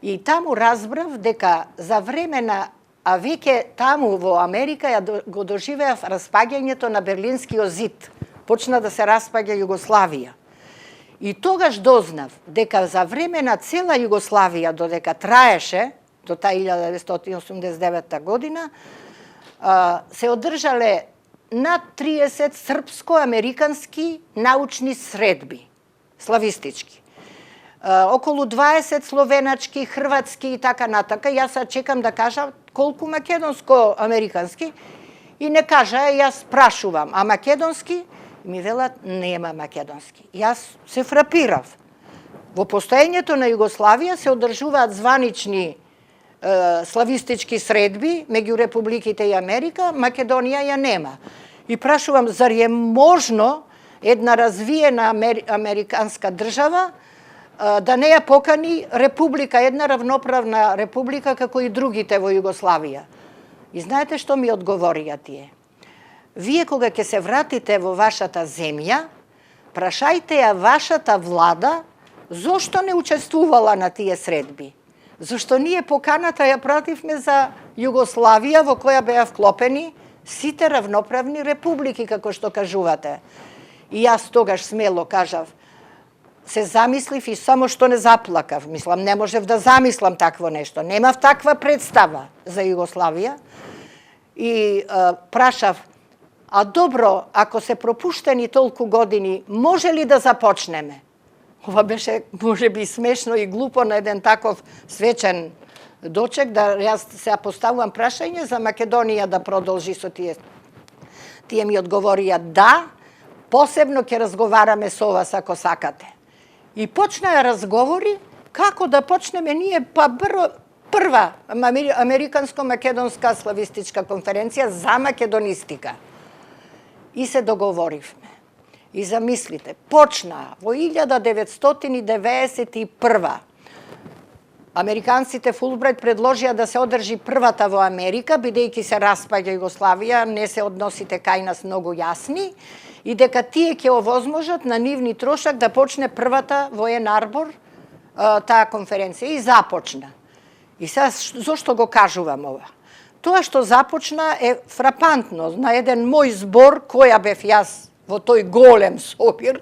и таму разбрав дека за време на, а веќе таму во Америка ја го доживеав распаѓањето на Берлинскиот зид. Почна да се распаѓа Југославија. И тогаш дознав дека за време на цела Југославија, додека траеше, до таа 1989 година, се одржале над 30 српско-американски научни средби, славистички. Околу 20 словеначки, хрватски и така натака. Јас чекам да кажам колку македонско-американски и не кажа, јас прашувам, а македонски? Ми велат, нема македонски. Јас се фрапирав. Во постоењето на Југославија се одржуваат званични славистички средби меѓу републиките и Америка, Македонија ја нема. И прашувам, зар е можно една развиена американска држава да не ја покани република, една равноправна република како и другите во Југославија? И знаете што ми одговорија тие? Вие кога ќе се вратите во вашата земја, прашајте ја вашата влада зошто не учествувала на тие средби. Зашто ние поканата ја пративме за Југославија во која беа вклопени сите равноправни републики, како што кажувате. И јас тогаш смело кажав, се замислив и само што не заплакав. Мислам, не можев да замислам такво нешто. Немав таква представа за Југославија. И прашав, А добро, ако се пропуштени толку години, може ли да започнеме? Ова беше, може би, смешно и глупо на еден таков свечен дочек, да јас се поставувам прашање за Македонија да продолжи со тие. Тие ми одговорија да, посебно ќе разговараме со вас ако сакате. И почнаа разговори како да почнеме ние прва Американско-македонска славистичка конференција за македонистика. И се договоривме. И замислите, почнаа во 1991. Американците Фулбрайт предложија да се одржи првата во Америка, бидејќи се распаѓа Југославија, не се односите кај нас многу јасни, и дека тие ќе овозможат на нивни трошак да почне првата во Ен Арбор таа конференција. И започна. И сега, зошто го кажувам ова? Тоа што започна е фрапантно. На еден мој збор, која бев јас во тој голем собир,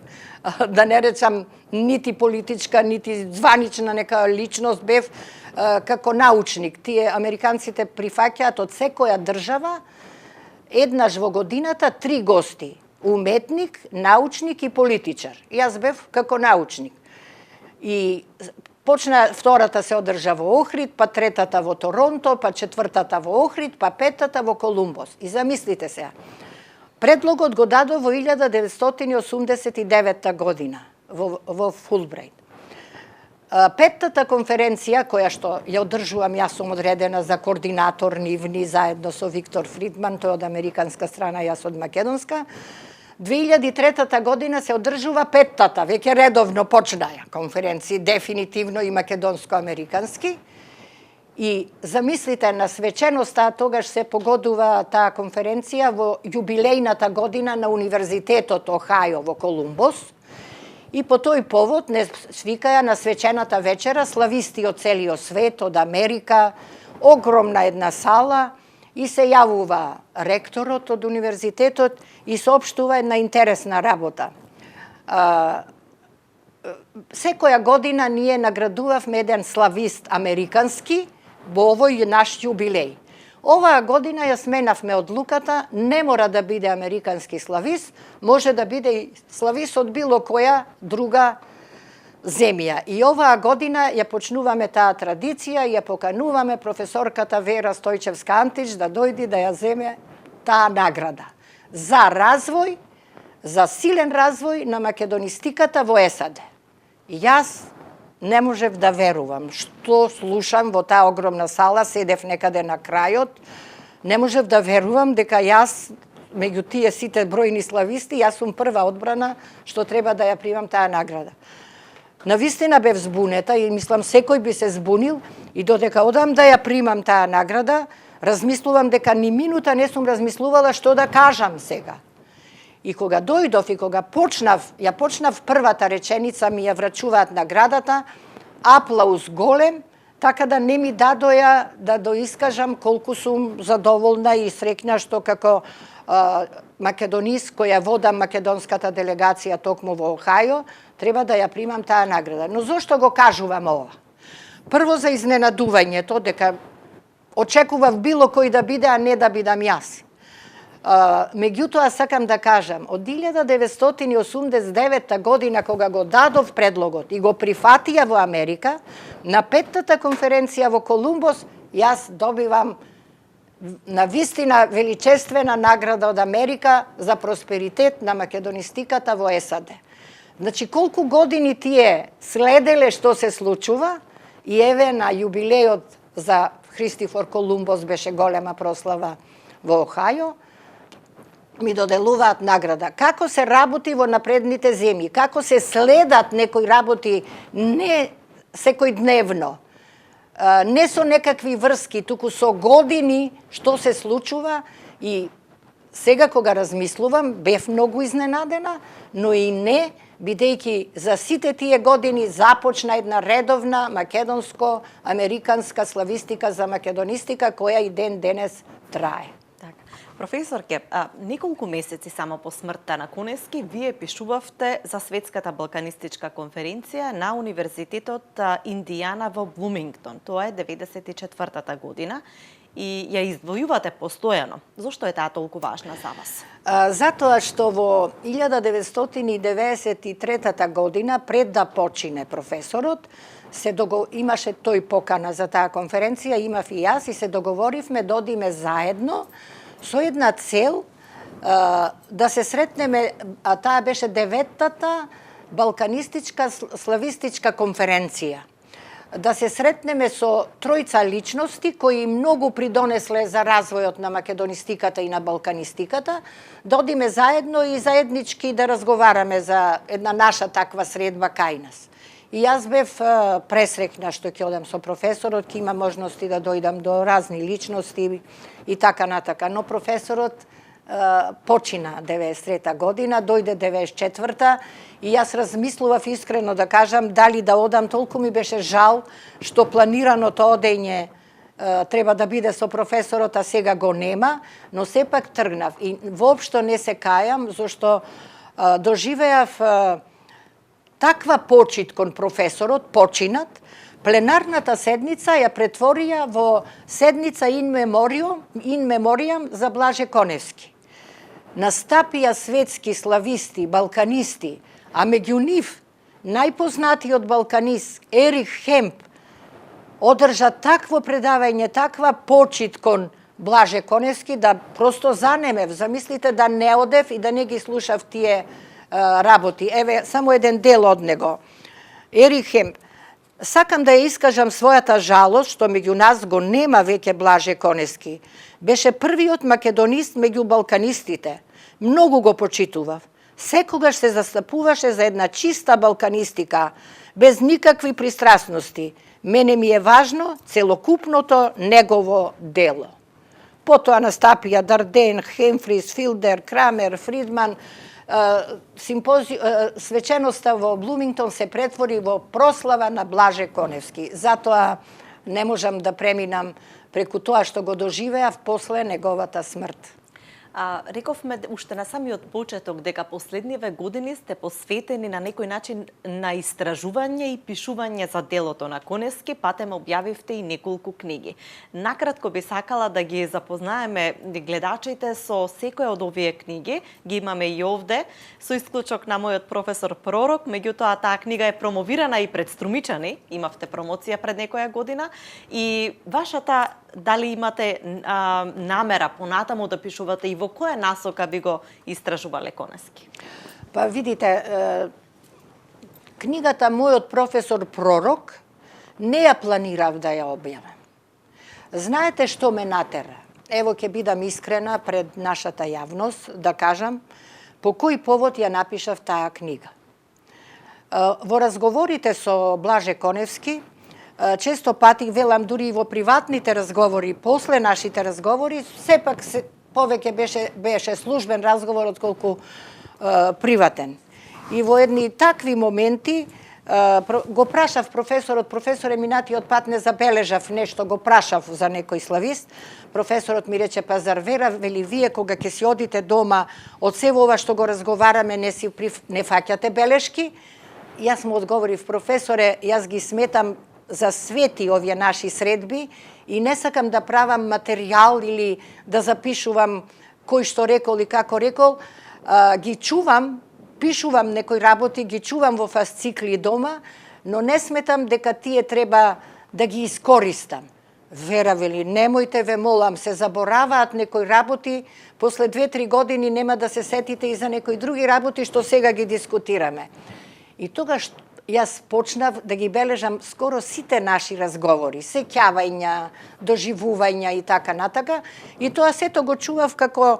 да не речам нити политичка, нити званична нека личност, бев како научник. Тие американците прифаќаат од секоја држава еднаш во годината 3 гости. Уметник, научник и политичар. Јас бев како научник. И почна, втората се одржа во Охрид, па третата во Торонто, па четвртата во Охрид, па петата во Колумбос. И замислите се, предлогот го дадо во 1989 година во Фулбрайт. Петтата конференција, која што ја одржувам, јас сум одредена за координатор нивни, заедно со Виктор Фридман, тој од американска страна, јас од македонска, 2003 година се одржува петтата, веќе редовно почнаа конференции, дефинитивно и македонско-американски. И замислите, на свеченоста тогаш се погодува таа конференција во јубилејната година на Универзитетот Охајо во Колумбос. И по тој повод не свикаја на свечената вечера слависти од целиот свет, од Америка, огромна една сала, и се јавува ректорот од универзитетот и соопштува една интересна работа. Секоја година ние наградувавме еден славист американски во овој наш јубилеј. Оваа година ја сменавме одлуката, не мора да биде американски славист, може да биде и славист од било која друга земја. И оваа година ја почнуваме таа традиција и ја покануваме професорката Вера Стојчевска-Антич да дојди да ја земе таа награда за развој, за силен развој на македонистиката во САД. И јас не можев да верувам што слушам во таа огромна сала, седев некаде на крајот, не можев да верувам дека јас, меѓу тие сите бројни слависти, јас сум прва одбрана што треба да ја примам таа награда. Навистина бев збунета и мислам секој би се збунил, и додека одам да ја примам таа награда, размислувам дека ни минута не сум размислувала што да кажам сега. И кога дојдов и кога ја почнав првата реченица, ми ја врачуваат наградата, аплауз голем, така да не ми дадоја да доискажам колку сум задоволна и среќна што како македонист која водам македонската делегација токму во Охајо, треба да ја примам таа награда. Но зошто го кажувам ова? Прво за изненадувањето, дека очекував било кој да биде, а не да бидам јас. Меѓутоа, сакам да кажам, од 1989 година, кога го дадов предлогот и го прифатија во Америка, на петтата конференција во Колумбос, јас добивам навистина величествена награда од Америка за просперитет на македонистиката во САД. Значи, колку години тие следеле што се случува, и еве на јубилејот за Христофор Колумбос беше голема прослава во Охајо, ми доделуваат награда. Како се работи во напредните земји, како се следат некои работи не секојдневно, не со некакви врски, туку со години што се случува. И сега кога размислувам, бев многу изненадена, но и не, бидејќи за сите тие години започна една редовна македонско-американска славистика за македонистика, која и ден денес трае. Професорке, неколку месеци само по смртта на Кунески, вие пишувавте за Светската балканистичка конференција на Универзитетот Индијана во Блумингтон. Тоа е 94-та година. и ја издвојувате постојано. Зошто е таа толку важна за вас? Затоа што во 1993 година, пред да почине професорот, имаше тој покана за таа конференција, имав и јас, и се договоривме да одиме заедно со една цел да се сретнеме, а таа беше 9-тата балканистичка славистичка конференција. Да се сретнеме со тројца личности кои многу придонесле за развојот на македонистиката и на балканистиката, да одиме заедно и заеднички да разговараме за една наша таква средба кај нас. И јас бев пресрекна што ќе одам со професорот, ќе има можности да дојдам до разни личности и така натака. Но професорот почина 93 година, дојде 94 и јас размислував искрено да кажам дали да одам, толку ми беше жал што планираното одење треба да биде со професорот, а сега го нема, но сепак тргнав и воопшто не се кајам зашто доживеав таква почит кон професорот, починат, пленарната седница ја претворија во седница in memoriam за Блаже Коневски. Настапија светски слависти, балканисти, а меѓу нив најпознатиот балканист Ерих Хемп одржа такво предавање, таква почит кон Блаже Коневски да просто занемев. Замислите да не одев и да не ги слушав тие работи. Еве, само еден дел од него. Ерих Хемп. Сакам да ја искажам својата жалост што меѓу нас го нема веќе Блаже Коневски. Беше првиот македонист меѓу балканистите. Многу го почитував. Секогаш се застапуваше за една чиста балканистика, без никакви пристрасности. Мене ми е важно целокупното негово дело. Потоа настапија Дарден, Хемфрис, Филдер, Крамер, Фридман. Свеченоста во Блумингтон се претвори во прослава на Блаже Коневски. Затоа не можам да преминам преку тоа што го доживеав после неговата смрт. Рековме уште на самиот почеток дека последниве години сте посветени на некој начин на истражување и пишување за делото на Коневски, патем објавивте и неколку книги. Накратко би сакала да ги запознаеме гледачите со секоја од овие книги, ги имаме и овде, со исклучок на мојот професор Пророк, меѓутоа таа книга е промовирана и пред Струмичани, имавте промоција пред некоја година, и вашата дали имате намера понатаму да пишувате и во која насока би го истражувале Коневски? Па видите, книгата мојот професор Пророк не ја планирав да ја објавам. Знаете што ме натера? Ево ќе бидам искрена пред нашата јавност да кажам по кој повод ја напишав таа книга. Во разговорите со Блаже Коневски, често пати велам дури и во приватните разговори, после нашите разговори, сепак повеќе беше службен разговор отколку приватен. И во едни такви моменти го прашав професорот, професоре, минатиот пат не забележав нешто, го прашав за некој славист. Професорот ми рече, па зар вера, вели, вие кога ќе си одите дома, од сево ова што го разговараме, не фаќате белешки? Јас му одговорив, професоре, јас ги сметам за свети овие наши средби и не сакам да правам материјал или да запишувам кој што рекол и како рекол, ги чувам, пишувам некои работи, ги чувам во фасцикли дома, но не сметам дека тие треба да ги искористам. Вера, вели, немојте, ве молам, се забораваат некои работи, после 2-3 години нема да се сетите и за некои други работи што сега ги дискутираме. И тогаш јас почнав да ги бележам скоро сите наши разговори, сеќавања, доживувања и така натака, и тоа сето го чував како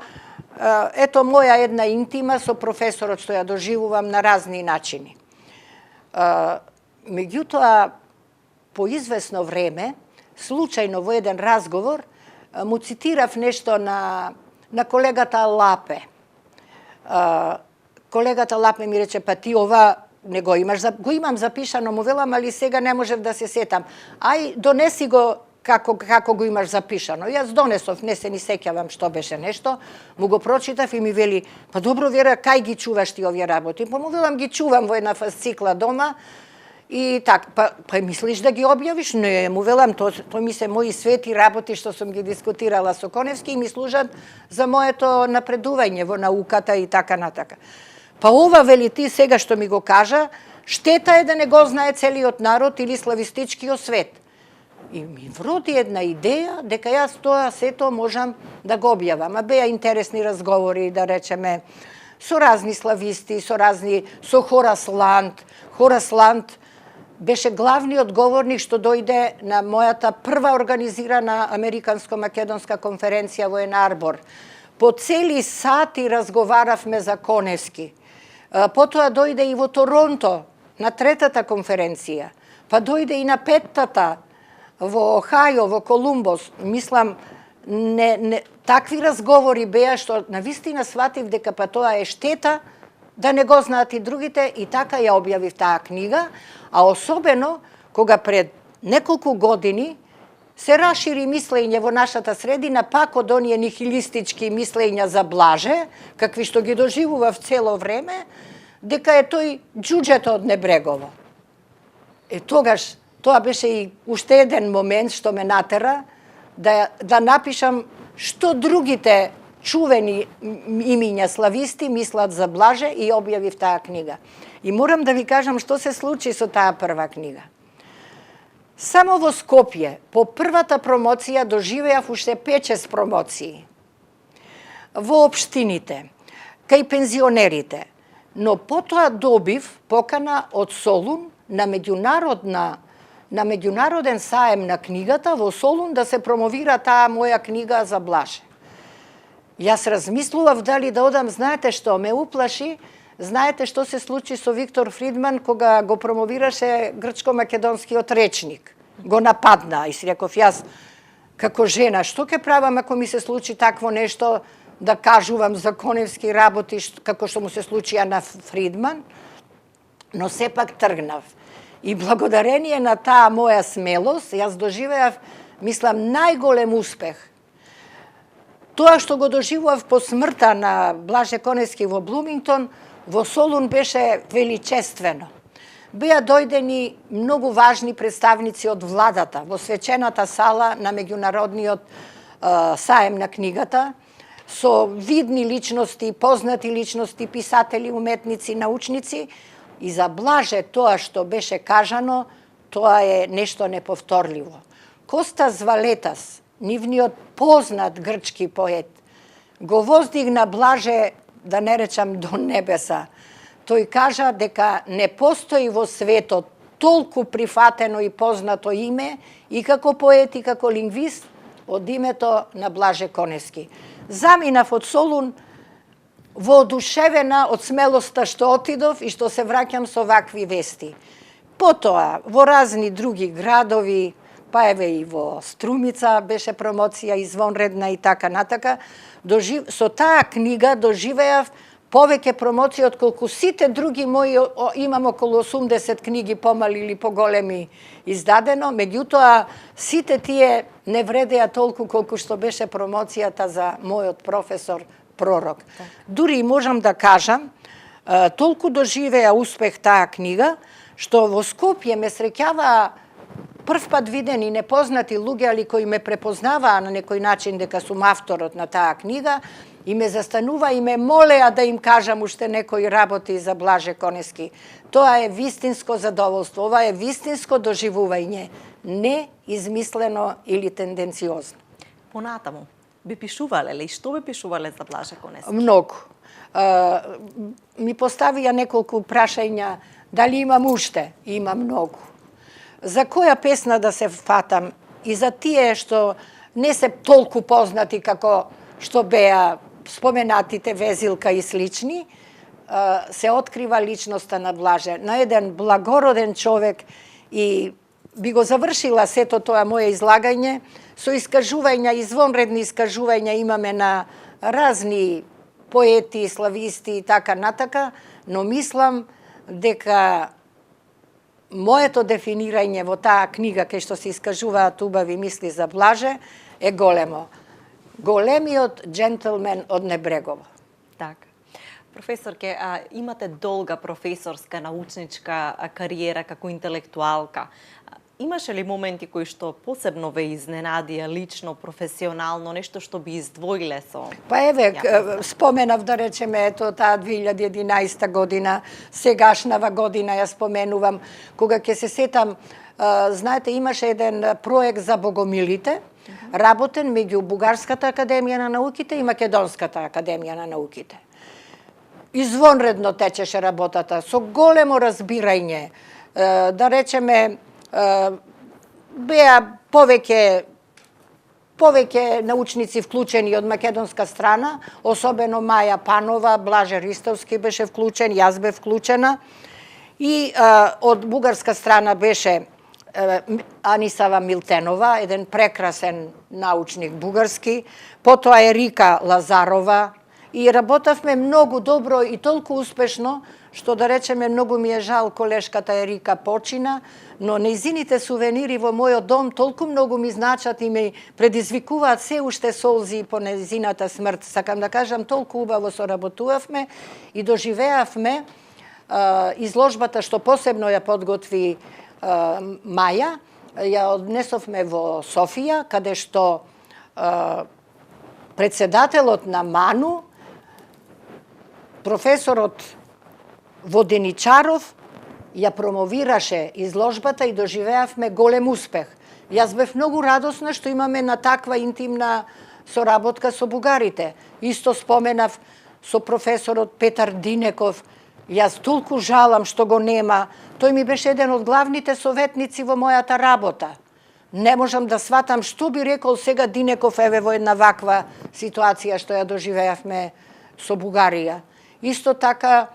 ето моја една интима со професорот што ја доживувам на разни начини. Меѓутоа, по известно време, случајно во еден разговор, му цитирав нешто на колегата Лапе. Колегата Лапе ми рече, па ти ова не го имаш, го имам запишано, му велам, али сега не можев да се сетам. Ај, донеси го како го имаш запишано. Јас донесов, не се ни сеќавам што беше нешто, му го прочитав и ми вели, па добро, Вера, кај ги чуваш ти овие работи? Па му велам, ги чувам во една фасцикла дома И па мислиш да ги објавиш? Не, му велам, тоа ми се мои свети работи што сум ги дискутирала со Коневски и ми служат за моето напредување во науката и така натака. Па ова, вели, ти сега што ми го кажа, штета е да не го знае целиот народ или славистичкиот свет. И ми вроди една идеја дека јас тоа сето можам да го објавам. А беа интересни разговори, да речеме, со разни слависти, со Хорас Ланд. Хорас Ланд беше главниот говорник што дојде на мојата прва организирана Американско-македонска конференција во Ен Арбор. По цели сати разговаравме за Коневски. Потоа дојде и во Торонто на третата конференција. Па дојде и на петтата во Охајо, во Колумбос. Мислам, такви разговори беа што навистина сватив дека па тоа е штета да не го знаат и другите, и така ја објавив таа книга, а особено кога пред неколку години се расшири мислење во нашата средина, пак од оние нихилистички мислења за Блаже, какви што ги доживував цело време, дека е тој џуџето од Небрегово. Тогаш, тоа беше и уште еден момент што ме натера да напишам што другите чувени имиња слависти мислат за Блаже и објавив таа книга. И морам да ви кажам што се случи со таа прва книга. Само во Скопје, по првата промоција доживеав уште 5-6 промоции. Во општините, кај пензионерите, но потоа добив покана од Солун на меѓународен саем на книгата во Солун да се промовира таа моја книга за Блаже. Јас размислував дали да одам, знаете што, ме уплаши, знаете што се случи со Виктор Фридман кога го промовираше грчко-македонскиот речник. Го нападна и си реков јас, како жена, што ќе правам ако ми се случи такво нешто, да кажувам за Коневски работи, како што му се случија на Фридман, но сепак тргнав. И благодарение на таа моја смелост, јас доживеав, мислам, најголем успех. Тоа што го доживував по смртта на Блаже Коневски во Блумингтон, во Солун беше величествено. Беа дојдени многу важни представници од владата во свечената сала на меѓународниот саем на книгата, со видни личности, познати личности, писатели, уметници, научници, и за Блаже тоа што беше кажано, тоа е нешто неповторливо. Костас Валетас, нивниот познат грчки поет, го воздигна Блаже, да не речам до небеса. Тој кажа дека не постои во светот толку прифатено и познато име и како поет и како лингвист од името на Блаже Коневски. Заминав од Солун воодушевена од смелоста што отидов и што се враќам со вакви вести. Потоа, во разни други градови, па еве и во Струмица беше промоција извонредна и така натака, со таа книга доживеав повеќе промоции од колку сите други мои, имам околу 80 книги помали или поголеми издадено, меѓутоа сите тие не вредеа толку колку што беше промоцијата за мојот професор Пророк. Дури можам да кажам, толку доживеа успех таа книга, што во Скопје ме среќаваа прв пат видени непознати луѓе, али кои ме препознаваа на некој начин дека сум авторот на таа книга, и ме застанува и ме молеа да им кажам уште некои работи за Блаже Коневски. Тоа е вистинско задоволство, ова е вистинско доживување, не измислено или тенденциозно. Понатаму, би пишувале ли? Што би пишувале за Блаже Коневски? Многу. Ми поставија неколку прашања, дали имам уште? Има многу. За која песна да се фатам? И за тие што не се толку познати како што беа споменатите Везилка и слични, се открива личноста на Блаже. На еден благороден човек, и би го завршила сето тоа моje излагање со искажувања, извонредни искажувања имаме на разни поети, слависти и така натака, но мислам дека моето дефинирање во таа книга кај што се искажуваат убави мисли за Блаже е големо. Големиот джентлмен од Небрегово. Така. Професорке, имате долга професорска, научничка кариера како интелектуалка. Имаше ли моменти кои што посебно ве изненадија лично, професионално, нешто што би издвоиле со? Па еве, споменав да речеме, ето таа 2011 година, сегашнава година ја споменувам, кога ќе се сетам, знаете, имаше еден проект за богомилите, работен меѓу Бугарската академија на науките и Македонската академија на науките. Извонредно течеше работата, со големо разбирање, да речеме, беа повеќе научници вклучени од македонска страна, особено Маја Панова, Блаже Ристовски беше вклучен, јас бев вклучена, и од бугарска страна беше Анисава Милтенова, еден прекрасен научник бугарски, потоа Ерика Лазарова, и работавме многу добро и толку успешно, што да речеме многу ми е жал колешката Ерика почина, но нејзините сувенири во мојот дом толку многу ми значат и ме предизвикуваат се уште солзи по нејзината смрт. Сакам да кажам, толку убаво соработувавме и доживеавме изложбата што посебно ја подготви Маја, ја однесовме во Софија, каде што председателот на МАНУ, професорот Воденичаров, ја промовираше изложбата и доживеавме голем успех. Јас бев многу радосна што имаме на таква интимна соработка со бугарите. Исто споменав со професорот Петар Динеков. Јас толку жалам што го нема. Тој ми беше еден од главните советници во мојата работа. Не можам да сватам што би рекол сега Динеков еве во една ваква ситуација што ја доживеавме со Бугарија. Исто така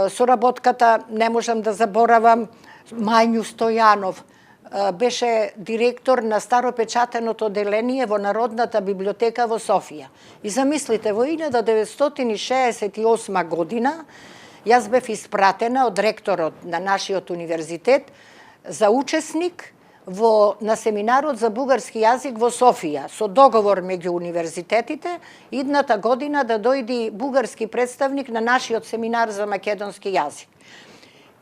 соработката, не можам да заборавам, Мању Стојанов беше директор на старопечатеното оделение во Народната библиотека во Софија. И замислите, во 1968 година јас бев испратена од ректорот на нашиот универзитет за учесник на семинарот за бугарски јазик во Софија, со договор меѓу универзитетите, идната година да дојди бугарски представник на нашиот семинар за македонски јазик.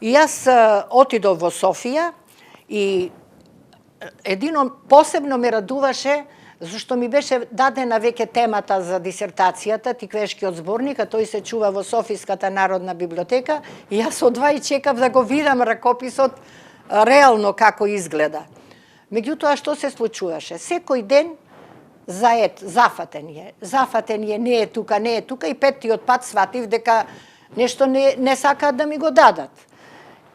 И јас отидов во Софија и едино посебно ме радуваше зашто ми беше дадена веќе темата за дисертацијата, Тиквешкиот зборник, а тој се чува во Софиската народна библиотека, и јас одвај чекав да го видам ракописот реално како изгледа. Меѓутоа, што се случуваше? Секој ден зафатен е, не е тука, и петтиот пат сватив дека нешто не сакаат да ми го дадат.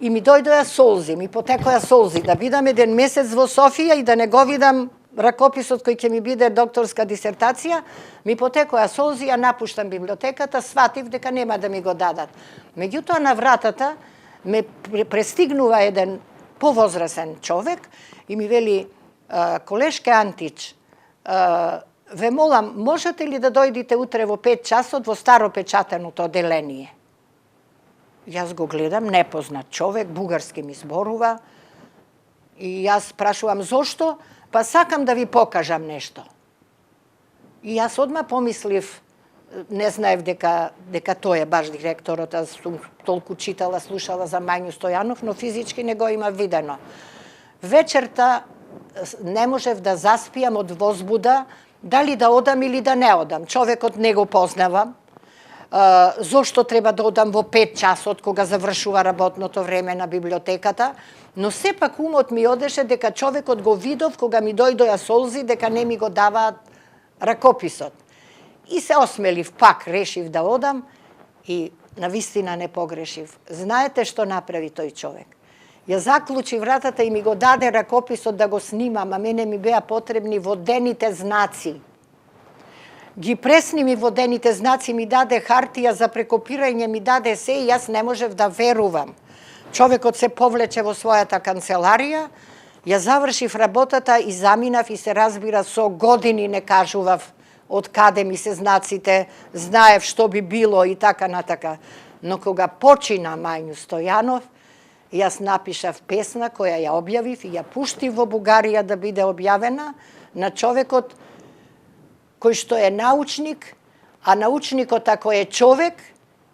И ми дојдоа солзи, ми потекоа солзи, да бидам еден месец во Софија и да не го видам ракописот кој ќе ми биде докторска дисертација, ми потекоа солзи, ја напуштам библиотеката, сватив дека нема да ми го дадат. Меѓутоа, на вратата ме престигнува еден повозрасен човек и ми вели: колешке Антич, ве молам, можете ли да дојдите утре во 5 часот во старопечатеното оделение? Јас го гледам, непознат човек, бугарски ми зборува, и јас прашувам зошто, па сакам да ви покажам нешто. И јас одма помислив, не знаев дека тој е баш директорот, аз сум толку читала, слушала за Мању Стојанов, но физички не го има видено. Вечерта не можев да заспиам од возбуда, дали да одам или да не одам. Човекот не го познавам. Зошто треба да одам во 5 часот кога завршува работното време на библиотеката, но сепак умот ми одеше дека човекот го видов кога ми дојдоа солзи дека не ми го даваат ракописот. И се осмелив, пак решив да одам и навистина не погрешив. Знаете што направи тој човек? Ја заклучи вратата и ми го даде ракописот да го снимам, а мене ми беа потребни водените знаци. Ги пресни ми водените знаци, ми даде хартија за прекопирање, ми даде се и јас не можев да верувам. Човекот се повлече во својата канцеларија, ја завршив работата и заминав и се разбира со години не кажував од каде ми се знаците, знаев што би било и така натака. Но кога почина Мању Стојанов, јас напишав песна која ја објавив и ја пуштив во Бугарија да биде објавена на човекот кој што е научник, а научникот ако е човек,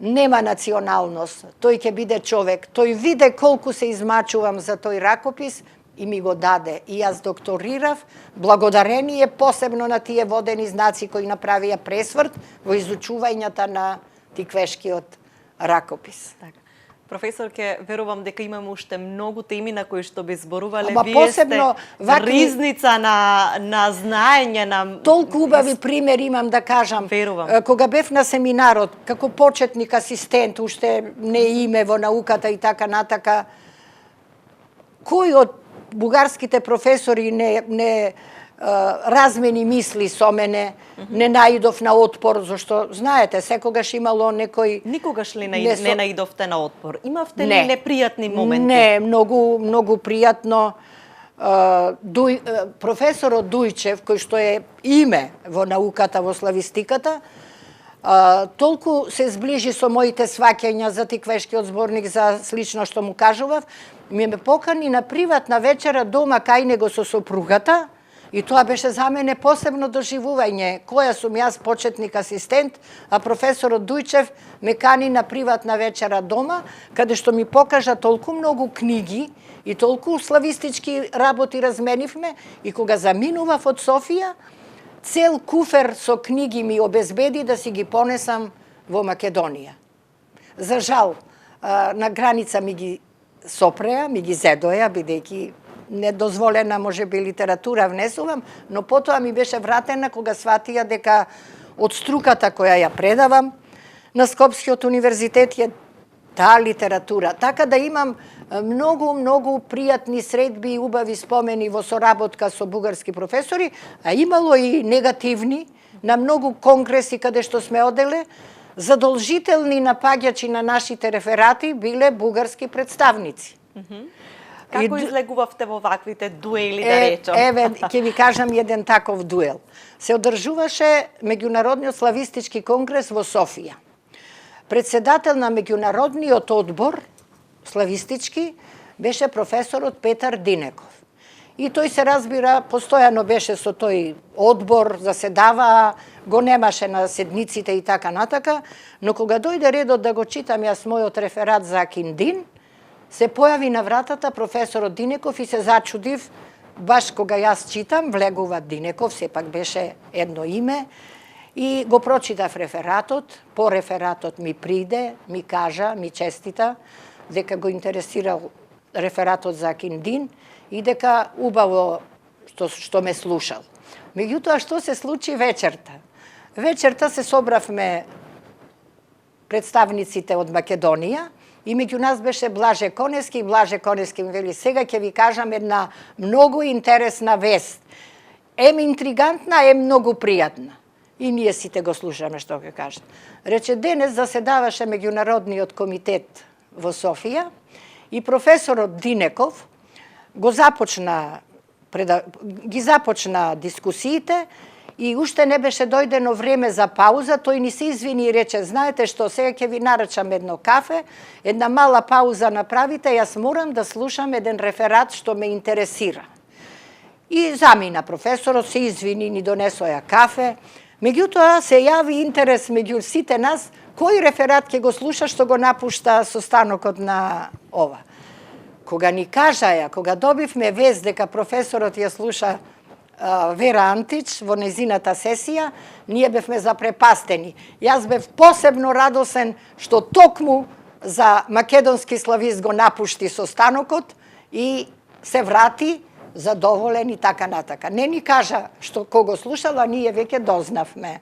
нема националност, тој ќе биде човек. Тој виде колку се измачувам за тој ракопис и ми го даде. И јас докторирав, благодарение посебно на тие водени знаци кои направија пресврт во изучувањата на тиквешкиот ракопис. Така. Професорке, верувам дека имаме уште многу теми на кои што би зборувале. Ама Вие посебно сте ризница на знаење на толку убави примери имам да кажам. Верувам. Кога бев на семинарот како почетник асистент, уште не име во науката и така натака, кој од бугарските професори не размени мисли со мене, не наидов на отпор, зашто, знаете, секогаш имало некој... Никогаш ли не наидовте на отпор? Имавте ли непријатни моменти? Не, многу пријатно. Професорот Дујчев, кој што е име во науката, во славистиката, толку се сближи со моите сваќања за тиквешкиот зборник, за слично што му кажував, ме покани на приватна вечера дома кај него со сопругата, и тоа беше за мене посебно доживување, која сум јас почетник асистент, а професорот Дујчев ме кани на приватна вечера дома, каде што ми покажа толку многу книги и толку славистички работи разменивме, и кога заминував од Софија, цел куфер со книги ми обезбеди да си ги понесам во Македонија. За жал, на граница ми ги сопреа, ми ги зедоја, бидејќи недозволена може би литература внесувам, но потоа ми беше вратена кога сватија дека од струката која ја предавам на Скопскиот универзитет е таа литература. Така да имам многу пријатни средби и убави спомени во соработка со бугарски професори, а имало и негативни на многу конгреси каде што сме оделе. Задолжителни напаѓачи на нашите реферати биле бугарски представници. Како излегувавте во ваквите дуели, да речам? Еве, ќе ви кажам еден таков дуел. Се одржуваше Меѓународниот славистички конгрес во Софија. Председател на меѓународниот одбор, славистички, беше професорот Петар Динеков. И тој се разбира, постојано беше со тој одбор, заседава, го немаше на седниците и така натака, но кога дојде редот да го читам јас мојот реферат за Киндин, се појави на вратата професорот Динеков и се зачудив, баш кога јас читам, влегува Динеков, сепак беше едно име, и го прочитав рефератот, по рефератот ми приде, ми кажа, ми честита, дека го интересирал рефератот за Киндин и дека убаво што ме слушал. Меѓутоа, што се случи вечерта? Вечерта се собравме представниците од Македонија, и меѓу нас беше Блаже Конески, и Блаже Конески ми вели: сега ќе ви кажам една многу интересна вест. Ем интригантна, ем многу пријатна. И ние сите го слушаме што ќе кажат. Рече, денес заседаваше Меѓународниот комитет во Софија и професорот Динеков ги започна дискусиите, и уште не беше дојдено време за пауза, тој ни се извини и рече: знаете што, сега ќе ви нарачам едно кафе, една мала пауза направите, јас морам да слушам еден реферат што ме интересира. И замина професорот, се извини, ни донесоја кафе. Меѓутоа се јави интерес меѓу сите нас, кој реферат ќе го слуша што го напушта состанокот на ова. Кога ни кажаја, кога добивме вест дека професорот ја слуша Вера Антич во незината сесија, ние бевме запрепастени. Јас бев посебно радосен што токму за македонски славист го напушти состанокот и се врати задоволен и така натака. Не ни кажа што кого слушала, ние веќе дознавме.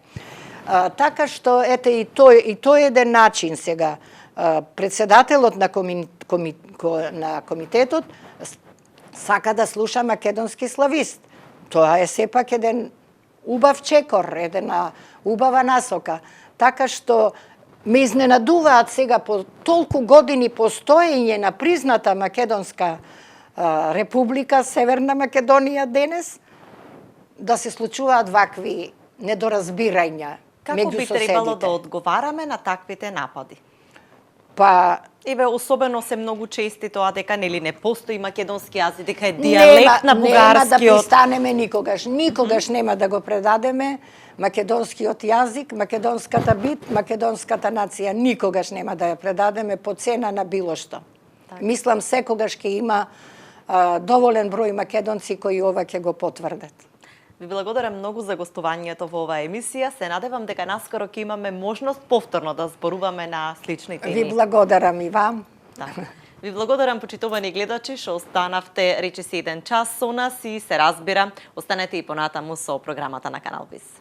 Така што, ете, и тој е еден начин сега. Председателот на комитетот сака да слуша македонски славист. Тоа е сепак еден убав чекор, една убава насока. Така што ме изненадуваат сега по толку години постоење на призната македонска република, Северна Македонија денес, да се случуваат вакви недоразбирања меѓу соседите. Како би требало да одговараме на таквите напади? Па Еве, особено се многу чести тоа дека нели не постои македонски јазик, дека е дијалект на бугарскиот. Нема да пристанеме никогаш. Никогаш нема да го предадеме македонскиот јазик, македонската бит, македонската нација. Никогаш нема да ја предадеме по цена на било што. Мислам секогаш ќе има доволен број македонци кои ова ќе го потврдат. Ви благодарам многу за гостувањето во оваа емисија. Се надевам дека наскоро ќе имаме можност повторно да зборуваме на слични теми. Ви благодарам и вам. Така. Ви благодарам, почитувани гледачи, што останавте речиси еден час со нас и се разбира, останете и понатаму со програмата на Канал Вис.